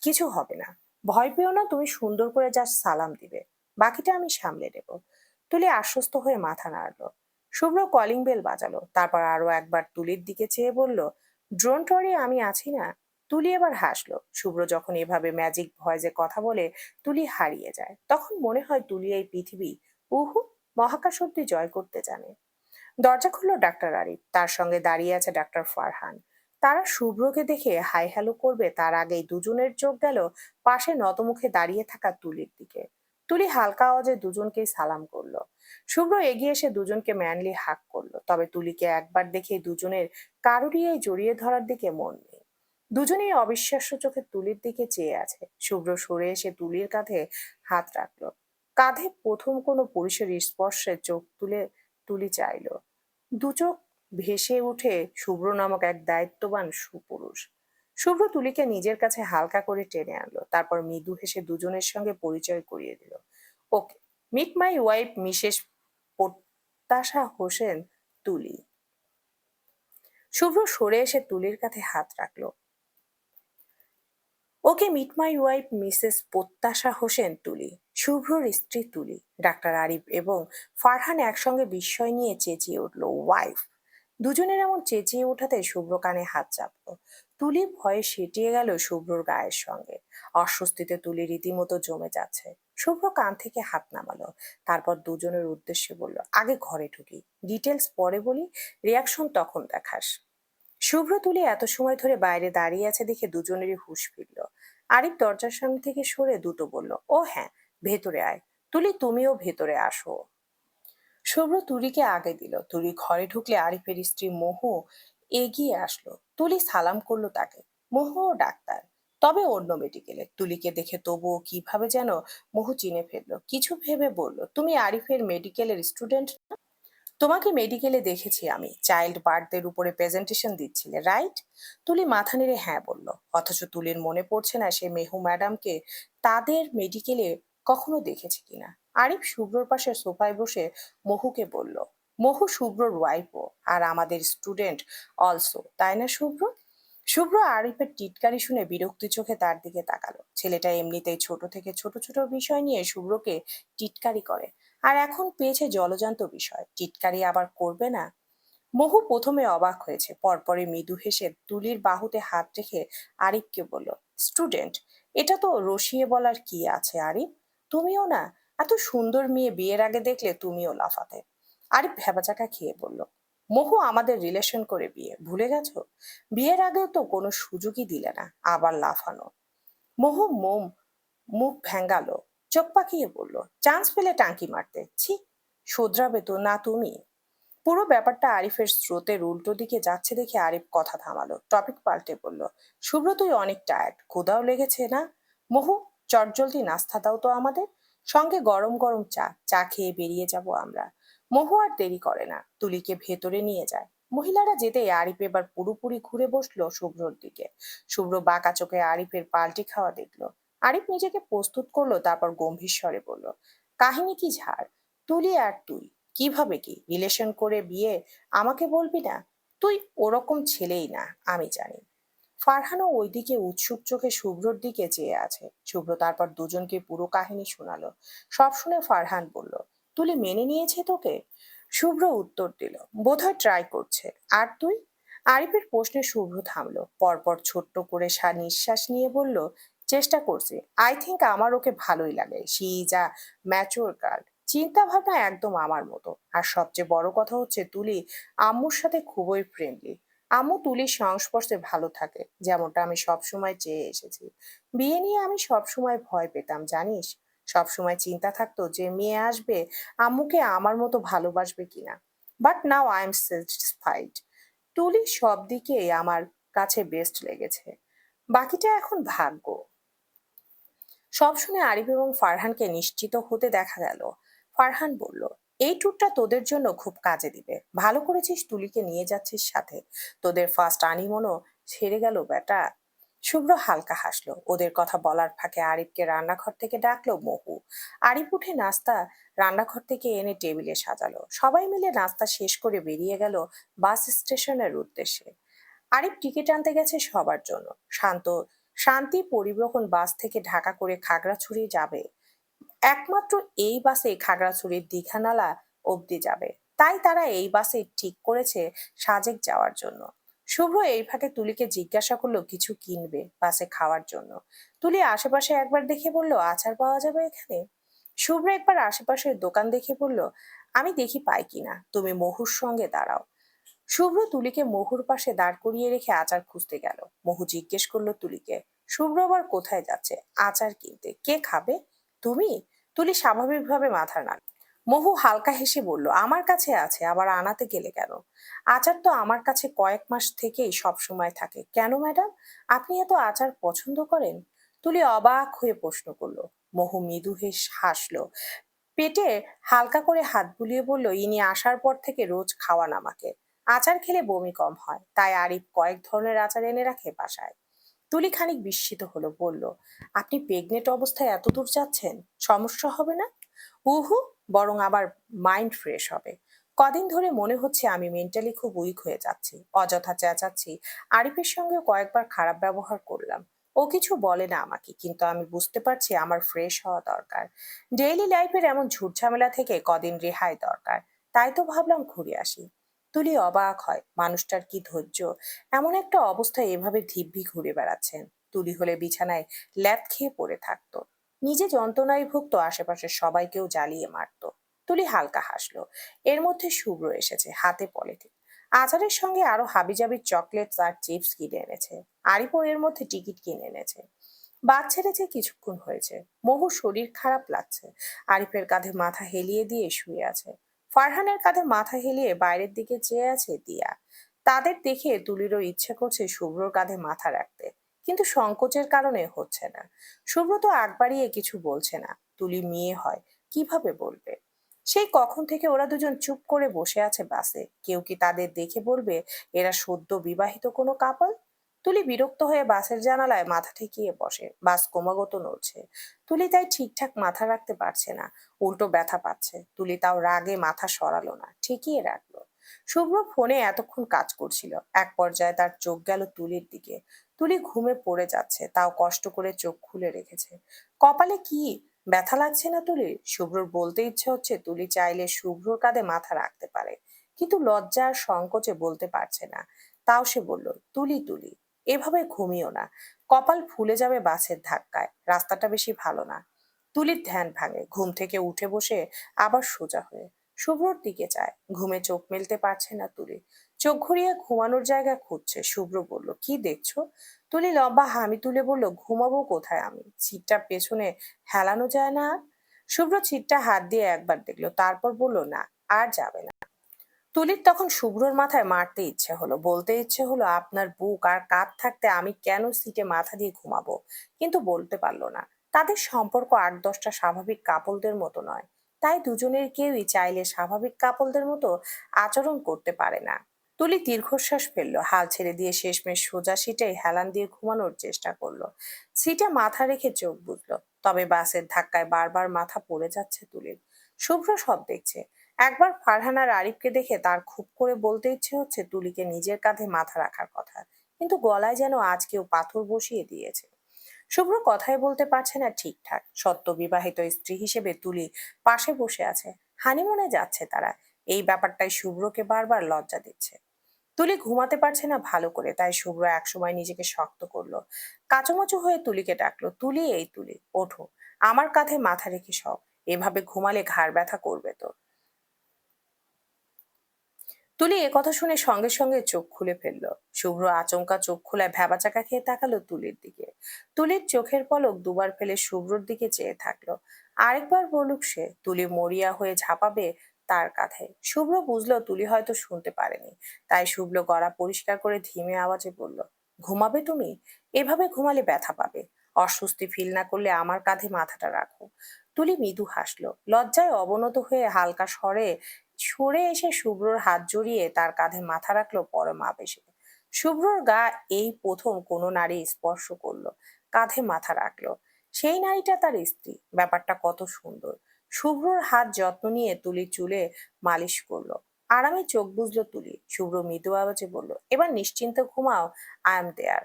[SPEAKER 1] কিছু হবে না, ভয় পেও না, তুমি সুন্দর করে জাস্ট সালাম দিবে, বাকিটা আমি সামলে নেব। তুলি আশ্বস্ত হয়ে মাথা নাড়লো। শুভ্র কলিং বেল বাজালো। তারপর আরো একবার তুলির দিকে চেয়ে বলল, ডোন্ট ওয়ারি, আমি আছি না। তুলি এবার হাসলো। শুভ্র যখন এভাবে ম্যাজিক ভয়েসে কথা বলে তুলি হারিয়ে যায়, তখন মনে হয় তুলি এই পৃথিবী, উহু, মহাকাশ অব্দি জয় করতে জানে। দরজা খুললো ডাক্তার আরিফ, তার সঙ্গে দাঁড়িয়ে আছে ডাক্তার ফারহান। তারা শুভ্রকে দেখে হাই হ্যালো করবে তার আগেই দুজনের চোখ গেল পাশে নতমুখে দাঁড়িয়ে থাকা তুলির দিকে। তুলি হালকা আওয়াজে দুজনকেই সালাম করলো। শুভ্র এগিয়ে এসে দুজনকে ম্যানলি হাক করলো, তবে তুলিকে একবার দেখে দুজনের কারুরই এই জড়িয়ে ধরার দিকে মন নেই। দুজনেই অবিশ্বাস্য চোখে তুলির দিকে চেয়ে আছে। শুভ্র সরে এসে তুলির কাঁধে হাত রাখলো। কাঁধে প্রথম কোনো পুরুষের স্পর্শে চোখ তুলে তুলি চাইল। দুচোখ ভেসে উঠে শুভ্র নামক এক দায়িত্ববান সুপুরুষ। শুভ্র তুলিকে নিজের কাছে হালকা করে টেনে আনলো। তারপর মৃদু হেসে দুজনের সঙ্গে পরিচয় করিয়ে দিল। ওকে, মিট মাই ওয়াইফ মিসেস প্রত্যাশা হোসেন, তুলি। শুভ্র সরে এসে তুলির কাঁধে হাত রাখলো। ওকে মিট মাই ওয়াইফ মিসেস প্রত্যাশা হোসেন তুলি, শুভ্রর স্ত্রী তুলি। ডাক্তার আরিফ এবং ফারহান একসঙ্গে বিস্ময় নিয়ে চেঁচিয়ে উঠল, ওয়াইফ! দুজনের এমন চেঁচিয়ে ওঠাতে শুভ্র কানে হাত চাপলো। তুলি ভয়ে সেটিয়ে গেল শুভ্রর গায়ের সঙ্গে। অস্বস্তিতে তুলি রীতিমতো জমে যাচ্ছে। শুভ্র কান থেকে হাত নামালো, তারপর দুজনের উদ্দেশ্যে বলল, আগে ঘরে ঢুকি, ডিটেলস পরে বলি, রিয়াকশন তখন দেখাস। শুভ্র তুলি এত সময় ধরে বাইরে দাঁড়িয়ে আছে দেখে দুজনেরই হুঁশ ফিরল। আরিফ দরজার সামনে থেকে সরে দ্রুত বলল, ও হ্যাঁ, ভেতরে আয়। তুলি, তুমিও ভেতরে আসো। শুভ্র তুলিকে আগে দিল। তুলি ঘরে ঢুকলে আরিফের স্ত্রী মহু এগিয়ে আসলো। তুলি সালাম করলো তাকে। মহুও ডাক্তার, তবে অন্য মেডিকেলে। তুলিকে দেখে তবুও কিভাবে যেন মহু চিনে ফেললো। কিছু ভেবে বলল, তুমি আরিফের মেডিকেলের স্টুডেন্ট? তোমাকে মেডিকেলে দেখেছি আমি, চাইল্ড বার্থের উপরে প্রেজেন্টেশন দিচ্ছিলে, রাইট? তুলি মাথা নেড়ে হ্যাঁ বলল। অথচ তুলির মনে পড়ছে না সে মেহু ম্যাডামকে তাদের মেডিকেলে কখনো দেখেছে কিনা। আরিফ শুভ্রর পাশে সোফায় বসে মহুকে বলল, মহু শুভ্রর ওয়াইফও, আর আমাদের স্টুডেন্ট অলসো, তাই না শুভ্র? শুভ্র আরিফের টিটকারি শুনে বিরক্তি চোখে তার দিকে তাকালো। ছেলেটা এমনিতেই ছোট থেকে ছোট ছোট বিষয় নিয়ে শুভ্রকে টিটকারি করে, আর এখন পেয়েছে জলজান্ত বিষয়, টিটকারি আবার করবে না? মহু প্রথমে অবাক হয়েছে, পরপরই মৃদু হেসে তুলির বাহুতে হাত রেখে আরিফকে বলল, স্টুডেন্ট, এটা তো রসিয়ে বলার কি আছে আরিফ? তুমিও না, এত সুন্দর মেয়ে বিয়ের আগে দেখলে তুমিও লাফাতে। আরিফ ভ্যাবাচাকা খেয়ে বলল, মহু, আমাদের রিলেশন করে বিয়ে, ভুলে গেছো? বিয়ের আগেও তো কোনো সুযোগই দিলে না, আবার লাফানো। মহু মুখ ভেঙ্গালো, চোখ পাকিয়ে বলল, চান্স পেলে টাঙ্কি মারতে, ছি! শোধরাবে তো না তুমি? পুরো ব্যাপারটা আরিফের স্রোতের উল্টো দিকে যাচ্ছে দেখে আরিফ কথা থামালো, টপিক পাল্টে বলল, শুভ্র, তুই অনেক টায়ার্ড, ক্ষুধাও লেগেছে না? মহু, চটজলদি নাস্তা দাও তো আমাদের, সঙ্গে গরম গরম চা, চা খেয়ে বেরিয়ে যাব আমরা। মহু আর দেরি করে না, তুলিকে ভেতরে নিয়ে যায়। মহিলারা যেতেই আরিফ এবার পুরোপুরি ঘুরে বসলো শুভ্রর দিকে। শুভ্র বাঁকা চোখে আরিফের পাল্টি খাওয়া দেখলো। আরিফ নিজেকে প্রস্তুত করলো, তারপর গম্ভীর স্বরে বলল, কাহিনী কি ঝাড়? তুলি আর তুই কিভাবে কি রিলেশন করে বিয়ে, আমাকে বলবি না? তুই ওরকম ছেলেই না, আমি জানি। ফারহানও ওইদিকে উৎসুক চোখে শুভ্রর দিকে চেয়ে আছে। শুভ্র তারপর দুজনকে পুরো কাহিনী শোনালো। সব শুনে ফারহান বলল, তুলি মেনে নিয়েছে তোকে? শুভ্র উত্তর দিল, বোধহয় ট্রাই করছে। আর তুই? আরিফের প্রশ্নে শুভ্র থামলো, পরপর ছোট্ট করে নিঃশ্বাস নিয়ে বলল, চেষ্টা করছি। আই থিংক আমার ওকে ভালোই লাগে, she is a mature girl, চিন্তা ভাবনা একদম আমার মতো। আর সবচেয়ে বড় কথা হচ্ছে, তুলি আম্মুর সাথে খুবই ফ্রেন্ডলি। আম্মু তুলির সংস্পর্শে ভালো থাকে, যেমনটা আমি সবসময় চেয়ে এসেছি। বিয়ে নিয়ে আমি সবসময় ভয় পেতাম, জানিস? সবসময় চিন্তা থাকতো যে মেয়ে আসবে, আম্মুকে আমার মতো ভালোবাসবে কিনা। But now I am satisfied. তুলি সব দিকেই আমার কাছে বেস্ট লেগেছে, বাকিটা এখন ভাগ্য। সব শুনে আরিফ এবং ফারহানকে নিশ্চিত হতে দেখা গেল। ফারহান বলল, এই ট্যুরটা তোদের জন্য খুব কাজে দিবে, ভালো করেছিস তুলিকে নিয়ে যাচ্ছিস সাথে, তোদের ফার্স্ট আনিমনও ছেড়ে গেল বেটা। শুভ্র হালকা হাসলো। ওদের কথা বলার ফাঁকে আরিফকে রান্নাঘর থেকে ডাকলো মহু। আরিফ উঠে নাস্তা রান্নাঘর থেকে এনে টেবিলে সাজালো। সবাই মিলে নাস্তা শেষ করে বেরিয়ে গেল বাস স্টেশনের উদ্দেশ্যে। আরিফ টিকিট আনতে গেছে সবার জন্য। শান্তি পরিবহন বাস থেকে ঢাকা করে খাগড়াছড়ি যাবে। একমাত্র এই বাসে খাগড়াছড়ির দীঘানালা অবধি যাবে। তাই তারা এই বাসে ঠিক করেছে সাজেক যাওয়ার জন্য। শুভ্র এই ফাঁকে তুলিকে জিজ্ঞাসা করলো কিছু কিনবে বাসে খাওয়ার জন্য। তুলি আশেপাশে একবার দেখে বলল, আচার পাওয়া যাবে এখানে? শুভ্র একবার আশেপাশের দোকান দেখে বলল, আমি দেখি পাই কিনা, তুমি মহুর সঙ্গে দাঁড়াও। শুভ্র তুলিকে মহুর পাশে দাঁড় করিয়ে রেখে আচার খুঁজতে গেল। মহু জিজ্ঞেস করলো তুলিকে, শুভ্র আবার কোথায় যাচ্ছে? আচার কিনতে। কে খাবে? তুমি? তুলি স্বাভাবিকভাবে মাথা নাড়ল। মহু হালকা হেসে বলল, আমার কাছে আছে, আবার আনাতে গেলে কেন? আচার তো আমার কাছে কয়েক মাস থেকেই সব সময় থাকে। কেন ম্যাডাম, আপনি এত আচার পছন্দ করেন? তুলি অবাক হয়ে প্রশ্ন করলো। মহু মৃদু হাসলো, পেটে হালকা করে হাত বুলিয়ে বলল, ইনি আসার পর থেকে রোজ খাওয়ান আমাকে। আচার খেলে বমি কম হয়, তাই আরিফ কয়েক ধরনের আচার এনে রাখে বাসায়। তুলি খানিক বিস্মিত হলো, বলল, আপনি প্রেগনেন্ট অবস্থায় এত দূর যাচ্ছেন, সমস্যা হবে না? উহু, বরং আবার মাইন্ড ফ্রেশ হবে। কদিন ধরে মনে হচ্ছে আমি মেন্টালি খুব উইক হয়ে যাচ্ছি, অযথা চেঁচাচ্ছি। আরিফের সঙ্গে কয়েকবার খারাপ ব্যবহার করলাম। ও কিছু বলে না আমাকে, কিন্তু আমি বুঝতে পারছি আমার ফ্রেশ হওয়া দরকার। ডেইলি লাইফের এমন ঝুট ঝামেলা থেকে কদিন রেহাই দরকার। তাই তো ভাবলাম ঘুরে আসি। তুলি অবাক হয়, মানুষটার কি ধৈর্য! এমন একটা অবস্থায় এভাবে দিব্যি ঘুরে বেড়াচ্ছেন। তুলি হলে বিছানায় ল্যাদ খেয়ে পড়ে থাকতো, নিজে যন্ত্রণায় ভুগতো, আশেপাশের সবাইকেও জ্বালিয়ে মারতো। তুলি হালকা হাসলো। এর মধ্যে শুভ্র এসেছে, হাতে পলিথিন। আচারের সঙ্গে আরো হাবিজাবির চকলেটস আর চিপস কিনে এনেছে। আরিফও এর মধ্যে টিকিট কিনে এনেছে। বাদ ছেড়েছে কিছুক্ষণ হয়েছে। মহুর শরীর খারাপ লাগছে। আরিফের কাঁধে মাথা হেলিয়ে দিয়ে শুয়ে আছে। ফারহানের কাঁধে মাথা হেলিয়ে বাইরের দিকে চেয়ে আছে দিয়া। তাদের দেখে তুলিরও ইচ্ছে করছে শুভ্রর কাঁধে মাথা রাখতে, কিন্তু সংকোচের কারণে হচ্ছে না। শুভ্র তো আগ বাড়িয়ে কিছু বলছে না। তুলি মেয়ে হয়, কিভাবে বলবে? সেই কখন থেকে ওরা দুজন চুপ করে বসে আছে বাসে। কেউ কি তাদের দেখে বলবে এরা সদ্য বিবাহিত কোনো কাপল? তুলি বিরক্ত হয়ে বাসের জানালায় মাথা ঠেকিয়ে বসে। বাস ক্রমাগত নড়ছে। তুলি তাই ঠিকঠাক মাথা রাখতে পারছে না, উল্টো ব্যথা পাচ্ছে। তুলি তাও রাগে মাথা সরালো না, ঠেকিয়ে রাখলো। শুভ্র ফোনে এতক্ষণ কাজ করছিল। এক পর্যায়ে তার চোখ গেল তুলির দিকে। তুলি ঘুমে পড়ে যাচ্ছে, তাও কষ্ট করে চোখ খুলে রেখেছে। কপালে কি ব্যথা লাগছে না তুলির? শুভ্রর বলতে ইচ্ছে হচ্ছে তুলি চাইলে শুভ্রর কাঁধে মাথা রাখতে পারে, কিন্তু লজ্জা আর সংকোচে বলতে পারছে না। তাও সে বলল, তুলি তুলি, এভাবে ঘুমিও না। কপাল ফুলে যাবে বাসের ধাক্কায়, রাস্তাটা বেশি ভালো না। তুলির ধ্যান ভাঙে, ঘুম থেকে উঠে বসে আবার সোজা হয়ে শুভ্রর দিকে চায়। ঘুমে চোখ মেলতে পারছে না তুলি। চোখ ঘুরিয়ে ঘুমানোর জায়গা খুঁজছে। শুভ্র বলল, কি দেখছো? তুলি লম্বা হামি তুলে বলল, ঘুমাবো কোথায় আমি? সিটটা পেছনে হেলানো যায় না আর? শুভ্র সিটটা হাত দিয়ে একবার দেখলো, তারপর বলল, না, আর যাবে না। তুলির তখন শুভ্রর মাথায় মারতে ইচ্ছে হলো, বলতে ইচ্ছে হলো, আপনার বুক আর কাঁধ থাকতে আমি কেন সিটে মাথা দিয়ে ঘুমাবো, কিন্তু বলতে পারলো না। তাদের সম্পর্ক ৮-১০টা স্বাভাবিক কাপলদের মতো নয়। তাই দুজনের কেউই চাইলে স্বাভাবিক কাপলদের মতো আচরণ করতে পারে না। তুলি দীর্ঘশ্বাস ফেললো, হাল ছেড়ে দিয়ে শেষমেশ সোজা সিটে হেলান দিয়ে ঘুমানোর চেষ্টা করলো। সিটে মাথা রেখে চোখ বুজলো। তবে বাসের ধাক্কায় বারবার মাথা পড়ে যাচ্ছে তুলির। শুভ্র সব দেখছে। একবার ফারহান আর আরিফকে দেখে তার খুব করে বলতে ইচ্ছে হচ্ছে তুলিকে নিজের কাঁধে মাথা রাখার কথা, কিন্তু গলায় যেন আজ কেউ পাথর বসিয়ে দিয়েছে। শুভ্র কথাই বলতে পারছে না ঠিকঠাক। সদ্য বিবাহিত স্ত্রী হিসেবে তুলি পাশে বসে আছে, হানিমুনে যাচ্ছে তারা। এই ব্যাপারটাই শুভ্রকে বারবার লজ্জা দিচ্ছে। তুলি ঘুমাতে পারছে না ভালো করে, তাই শুভ্র একসময় নিজেকে শক্ত করলো। কাচুমাচু হয়ে তুলিকে ডাকলো, তুলি, এই তুলি, ওঠো, আমার কাঁধে মাথা রেখে সব। এভাবে ঘুমালে ঘাড় ব্যথা করবে তো। তুলি কথা শুনে সঙ্গে সঙ্গে চোখ খুলে ফেলল। শুভ্র আচমকা চোখ খোলায় ভ্যাবাচাকা খেয়ে তাকালো তুলির দিকে। তুলির চোখের পলক দুবার ফেলে শুভ্রর দিকে চেয়ে থাকলো। আরেকবার বলুক সে। তুলি মরিয়া হয়ে ঝাঁপাবে তার কাঁধে। শুভ্র বুঝলো তুলি হয়তো শুনতে পারেনি, তাই শুভ্র গলা পরিষ্কার করে ধীমে আওয়াজে বলল, ঘুমাবে তুমি? এভাবে ঘুমালে ব্যথা পাবে। অস্বস্তি ফিল না করলে আমার কাঁধে মাথাটা রাখো। তুলি মৃদু হাসলো, লজ্জায় অবনত হয়ে হালকা স্বরে সরে এসে শুভ্রর হাত জড়িয়ে তার কাঁধে মাথা রাখলো পরম আবেশে। শুভ্রর গা এই প্রথম কোনো নারী স্পর্শ করলো, কাঁধে মাথা রাখলো। সেই নারীটা তার স্ত্রী। ব্যাপারটা কত সুন্দর। শুভ্রর হাত যত্ন নিয়ে তুলি চুলে মালিশ করলো। আরামে চোখ বুজলো তুলি। শুভ্র মৃদু আওয়াজে বলল, এবার নিশ্চিন্ত ঘুমাও, আই এম দেয়ার।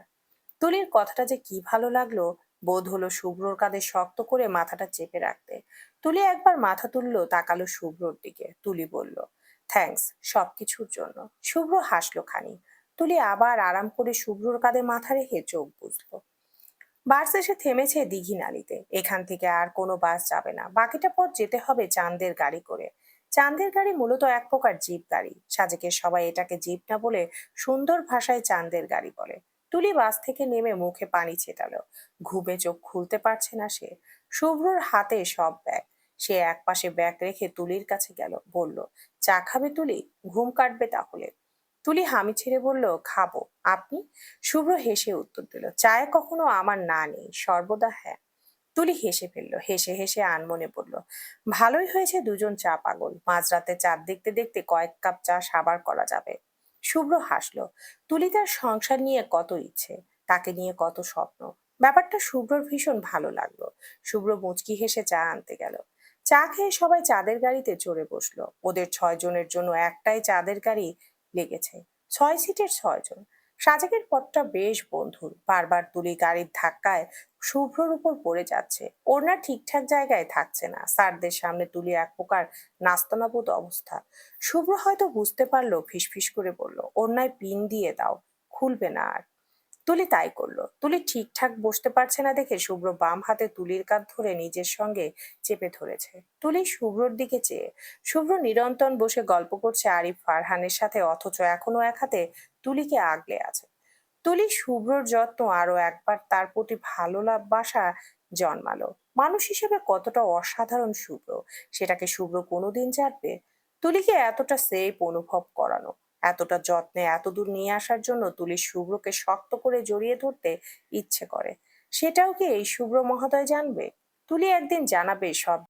[SPEAKER 1] তুলির কথাটা যে কি ভালো লাগলো। বোধ হলো শুভ্রর কাঁধে শক্ত করে মাথাটা চেপে রাখতে। তুলি একবার মাথা তুললো, তাকালো শুভ্রর দিকে। তুলি বলল, থ্যাঙ্কস সবকিছুর জন্য। শুভ্র হাসলো খানি। তুলি আবার আরাম করে শুভ্রর কাঁধে মাথা রেখে চোখ বুজলো। বাস এসে থেমেছে দিঘি নালিতে। এখান থেকে আর কোনো বাস যাবে না, বাকিটা পথ যেতে হবে চাঁদের গাড়ি করে। চাঁদের গাড়ি মূলত এক প্রকার জিপ গাড়ি। সাজেকের সবাই এটাকে জিপ না বলে সুন্দর ভাষায় চাঁদের গাড়ি বলে। তুলি বাস থেকে নেমে মুখে পানি ছেটালো। ঘুমে চোখ খুলতে পারছে না সে। শুভ্রর হাতে সব ব্যাগ। সে একপাশে ব্যাগ রেখে তুলির কাছে গেল, বলল, চা খাবে তুলি? ঘুম কাটবে তাহলে। তুলি হামি ছেড়ে বলল, খাবো। আপনি? শুভ্র হেসে উত্তর দিল, চায়ে কখনো আমার না নেই, সর্বদা হ্যাঁ। তুলি হেসে ফেলল। হেসে হেসে আনমনে বলল, ভালোই হয়েছে দুজন চা পাগল, মাঝরাতে চাঁদ দেখতে দেখতে কয়েক কাপ চা সাবার করা যাবে। শুভ্র হাসলো। তুলি তার সংসার নিয়ে কত ইচ্ছে, তাকে নিয়ে কত স্বপ্ন। ব্যাপারটা শুভ্রর ভীষণ ভালো লাগলো। শুভ্র মুচকি হেসে চা আনতে গেল। চা খেয়ে সবাই চাঁদের গাড়িতে চড়ে বসলো। ওদের 6 জনের জন্য একটাই চাঁদের গাড়ি লেগেছে, 6 সিটের 6 জন। সাজেকের পথটা বেশ বন্ধুর, বারবার তুলি গাড়ির ধাক্কায় শুভ্রর উপর পড়ে যাচ্ছে। ওড়না ঠিকঠাক জায়গায় থাকছে না, স্যারদের সামনে তুলি এক প্রকার নাস্তানাবুদ অবস্থা। শুভ্র হয়তো বুঝতে পারলো, ফিসফিস করে বলল, ওড়নায় পিন দিয়ে দাও, খুলবে না আর। তুলি তাই করলো। তুলি ঠিকঠাক বসতে পারছে না দেখে শুভ্র বাম হাতে তুলির কাঁধ ধরে নিজের সঙ্গে চেপে ধরেছে। তুলি শুভ্রর দিকে চেয়ে, শুভ্র নিরন্তর বসে গল্প করছে আরিফ ফারহানের সাথে, অথচ এখনো এক হাতে তুলিকে আগলে আছে। তুলি শুভ্রর যত্ন আরো একবার তার প্রতি ভালোবাসা জন্মালো। মানুষ হিসেবে কতটা অসাধারণ শুভ্র, সেটাকে শুভ্র কোনোদিন জানবে? তুলিকে এতটা সেফ অনুভব করানো, এতটা যত্নে এতদূর নিয়ে আসার জন্য তুলি শুভ্রকে শক্ত করে জড়িয়ে ধরতে ইচ্ছে করে। সেটাও কি এই শুভ্র মহোদয় জানবে? তুলি একদিন জানাবে সব।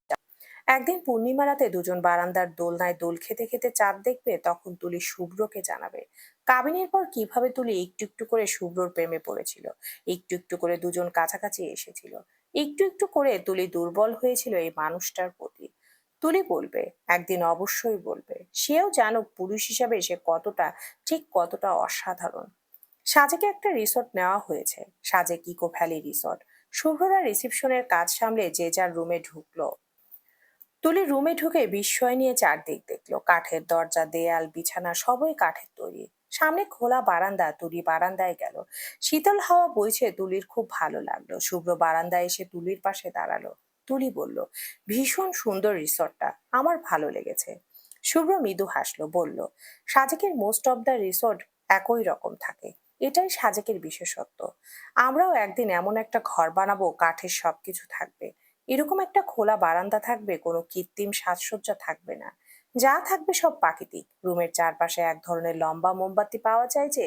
[SPEAKER 1] একদিন পূর্ণিমা রাতে দুজন বারান্দার দোলনায় দোল খেতে খেতে চাঁদ দেখবে, তখন তুলি শুভ্রকে জানাবে কাবিনের পর কিভাবে তুলি একটু একটু করে শুভ্রর প্রেমে পড়েছিল, একটু একটু করে দুজন কাছাকাছি এসেছিল, একটু একটু করে তুলি দুর্বল হয়েছিল এই মানুষটার প্রতি। তুলি বলবে, একদিন অবশ্যই বলবে, সেও জানুক পুরুষ হিসাবে সে কতটা, ঠিক কতটা অসাধারণ। সাজেকে একটা রিসোর্ট নেওয়া হয়েছে, সাজেক ইকো ভ্যালি রিসোর্ট। শুভ্ররা রিসিপশনের কাজ সামলে যে যার রুমে ঢুকলো। তুলি রুমে ঢুকে বিস্ময় নিয়ে চারদিক দেখলো। কাঠের দরজা, দেয়াল, বিছানা সবই কাঠের তৈরি। সামনে খোলা বারান্দা, তুলি বারান্দায় গেল। শীতল হাওয়া বইছে, তুলির খুব ভালো লাগলো। শুভ্র বারান্দায় এসে তুলির পাশে দাঁড়ালো। তুলি বলল, ভীষণ সুন্দর রিসর্টটা, আমার ভালো লেগেছে। শুভ্র মৃদু হাসলো, বলল, সাজেকের মোস্ট অব দ্য রিসোর্ট একই রকম থাকে, এটাই সাজেকের বিশেষত্ব। আমরাও একদিন এমন একটা ঘর বানাবো, কাঠের সবকিছু থাকবে, এরকম একটা খোলা বারান্দা থাকবে, কোনো কৃত্রিম সাজসজ্জা থাকবে না, যা থাকবে সব প্রাকৃতিক। রুমের চারপাশে এক ধরনের লম্বা মোমবাতি পাওয়া যায় যে,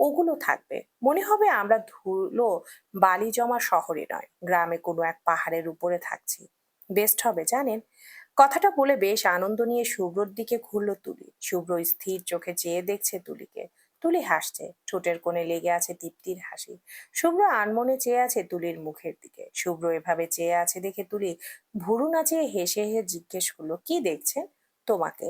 [SPEAKER 1] ওগুলো থাকবে। মনে হবে আমরা ধুলো বালি জমা শহরে নয়, গ্রামে কোনো এক পাহাড়ের উপরে থাকছি। বেস্ট হবে জানেন। কথাটা বলে বেশ আনন্দ নিয়ে শুভ্রর দিকে ঘুরল তুলি। শুভ্র স্থির চোখে চেয়ে দেখছে তুলিকে। তুলি হাসছে, ঠোঁটের কোণে লেগে আছে তৃপ্তির হাসি। শুভ্র আনমনে চেয়ে আছে তুলির মুখের দিকে। শুভ্র এভাবে চেয়ে আছে দেখে তুলি ভুরু নাচিয়ে হেসে হেসে জিজ্ঞেস করলো, কি দেখছেন? তোমাকে।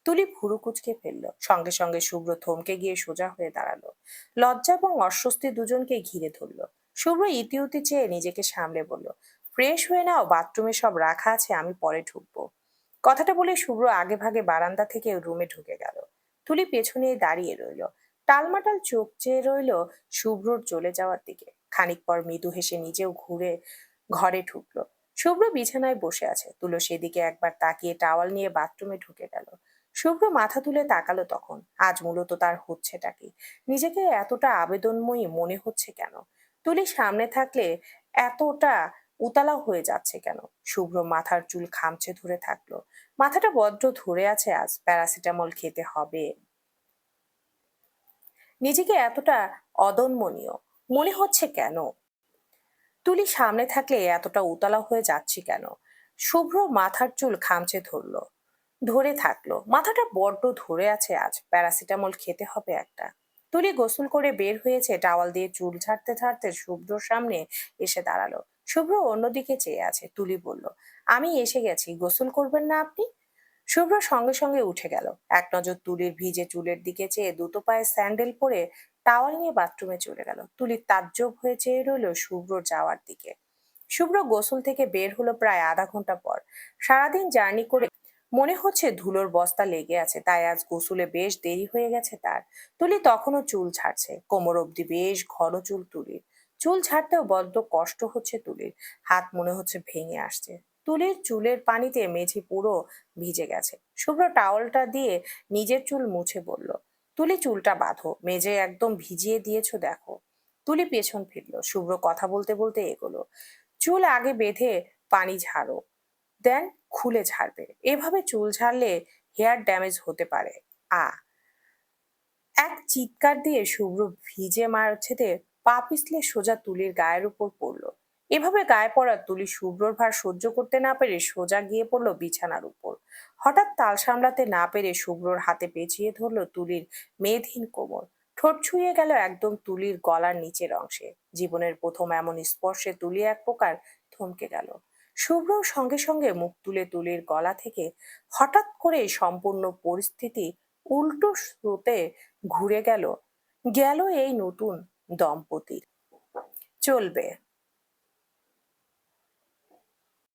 [SPEAKER 1] তুলি ভুরু কুঁচকে ফেললো। সঙ্গে সঙ্গে শুভ্র থমকে গিয়ে সোজা হয়ে দাঁড়ালো। লজ্জা এবং অস্বস্তি দুজনকে ঘিরে ধরলো। শুভ্র ইতিউতি চেয়ে নিজেকে সামলে বলল, ফ্রেশ হয়ে নাও, বাথরুমে সব রাখা আছে, আমি পরে ঢুকবো। কথাটা বলে শুভ্র আগে ভাগে বারান্দা থেকে রুমে ঢুকে গেল। তুলি পেছনে দাঁড়িয়ে রইল, টালমাটাল চোখ চেয়ে রইল শুভ্রর চলে যাওয়ার দিকে। খানিক পর মৃদু হেসে নিজেও ঘুরে ঘরে ঢুকলো। শুভ্র বিছানায় বসে আছে, তুলো সেদিকে একবার তাকিয়ে টাওয়াল নিয়ে বাথরুমে ঢুকে গেল। শুভ্র মাথা তুলে তাকালো তখন। আজ মূলত তার হচ্ছেটা কি? নিজেকে এতটা আবেদনময়ী মনে হচ্ছে কেন? তুলি সামনে থাকলে এতটা উতালা হয়ে যাচ্ছে কেন? শুভ্র মাথার চুল খামচে ধরে থাকলো। মাথাটা বড্ড ধরে আছে আজ, প্যারাসিটামল খেতে হবে। নিজেকে এতটা অদম্যনীয় মনে হচ্ছে কেন? তুলি সামনে থাকলে এতটা উতলা হয়ে যাচ্ছি কেন? শুভ্র মাথার চুল খামচে ধরে থাকলো। মাথাটা বড্ড ধরে আছে আজ, প্যারাসিটামল খেতে হবে একটা। তুলি গোসল করে বের হয়েছে, টাওয়াল দিয়ে চুল ঝাড়তে ঝাড়তে শুভ্রর সামনে এসে দাঁড়ালো। শুভ্র অন্যদিকে চেয়ে আছে। তুলি বলল, আমি এসে গেছি, গোসল করবেন না আপনি? শুভ্র সঙ্গে সঙ্গে উঠে গেল। এক নজর তুলির ভিজে চুলের দিকে চেয়ে দুটো পায়ে স্যান্ডেল পরে টাওয়াল নিয়ে বাথরুমে চলে গেল। তুলি তাজ্জব হয়ে চেয়ে রইল শুভ্র যাওয়ার দিকে। শুভ্র গোসল থেকে বের হলো প্রায় আধা ঘন্টা পর। সারাদিন জার্নি করে মনে হচ্ছে ধুলোর বস্তা লেগে আছে, তাই আজ গোসলে বেশ দেরি হয়ে গেছে তার। তুলি তখনও চুল ছাড়ছে, কোমর অব্দি বেশ ঘন চুল তুলির। চুল ছাড়তেও বড্ড কষ্ট হচ্ছে তুলির, হাত মনে হচ্ছে ভেঙে আসছে। তুলির চুলের পানিতে মেঝে পুরো ভিজে গেছে। শুভ্র টাওয়ালটা দিয়ে নিজের চুল মুছে বলল, তুলি চুলটা বাঁধো, মেঝে একদম ভিজিয়ে দিয়েছো দেখো। তুলি পেছন ফিরলো। শুভ্র কথা বলতে বলতে এগোলো, চুল আগে বেঁধে পানি ঝাড়ো, দেন খুলে ঝাড়বে, এভাবে চুল ঝাড়লে হেয়ার ড্যামেজ হতে পারে। আ এক চিৎকার দিয়ে শুভ্র ভিজে মারছেতে পা পিছলে সোজা তুলির গায়ের উপর পড়লো। এভাবে গায়ে পড়া তুলি শুভ্রর ভার সহ্য করতে না পেরে সোজা গিয়ে পড়লো বিছানার উপর। হঠাৎ তাল সামলাতে না পেরে শুভ্রর হাতে পেঁচিয়ে ধরলো তুলির মেদহীন কোমর। ঠোঁট ছুঁয়ে গেল একদম তুলির গলার নিচের অংশে। জীবনের প্রথম এমন স্পর্শে তুলি এক প্রকার থমকে গেল। শুভ্র সঙ্গে সঙ্গে মুখ তুলে তুলির গলা থেকে হঠাৎ করে সম্পূর্ণ পরিস্থিতি উল্টো স্রোতে ঘুরে গেল গেল এই নতুন দম্পতির। চলবে।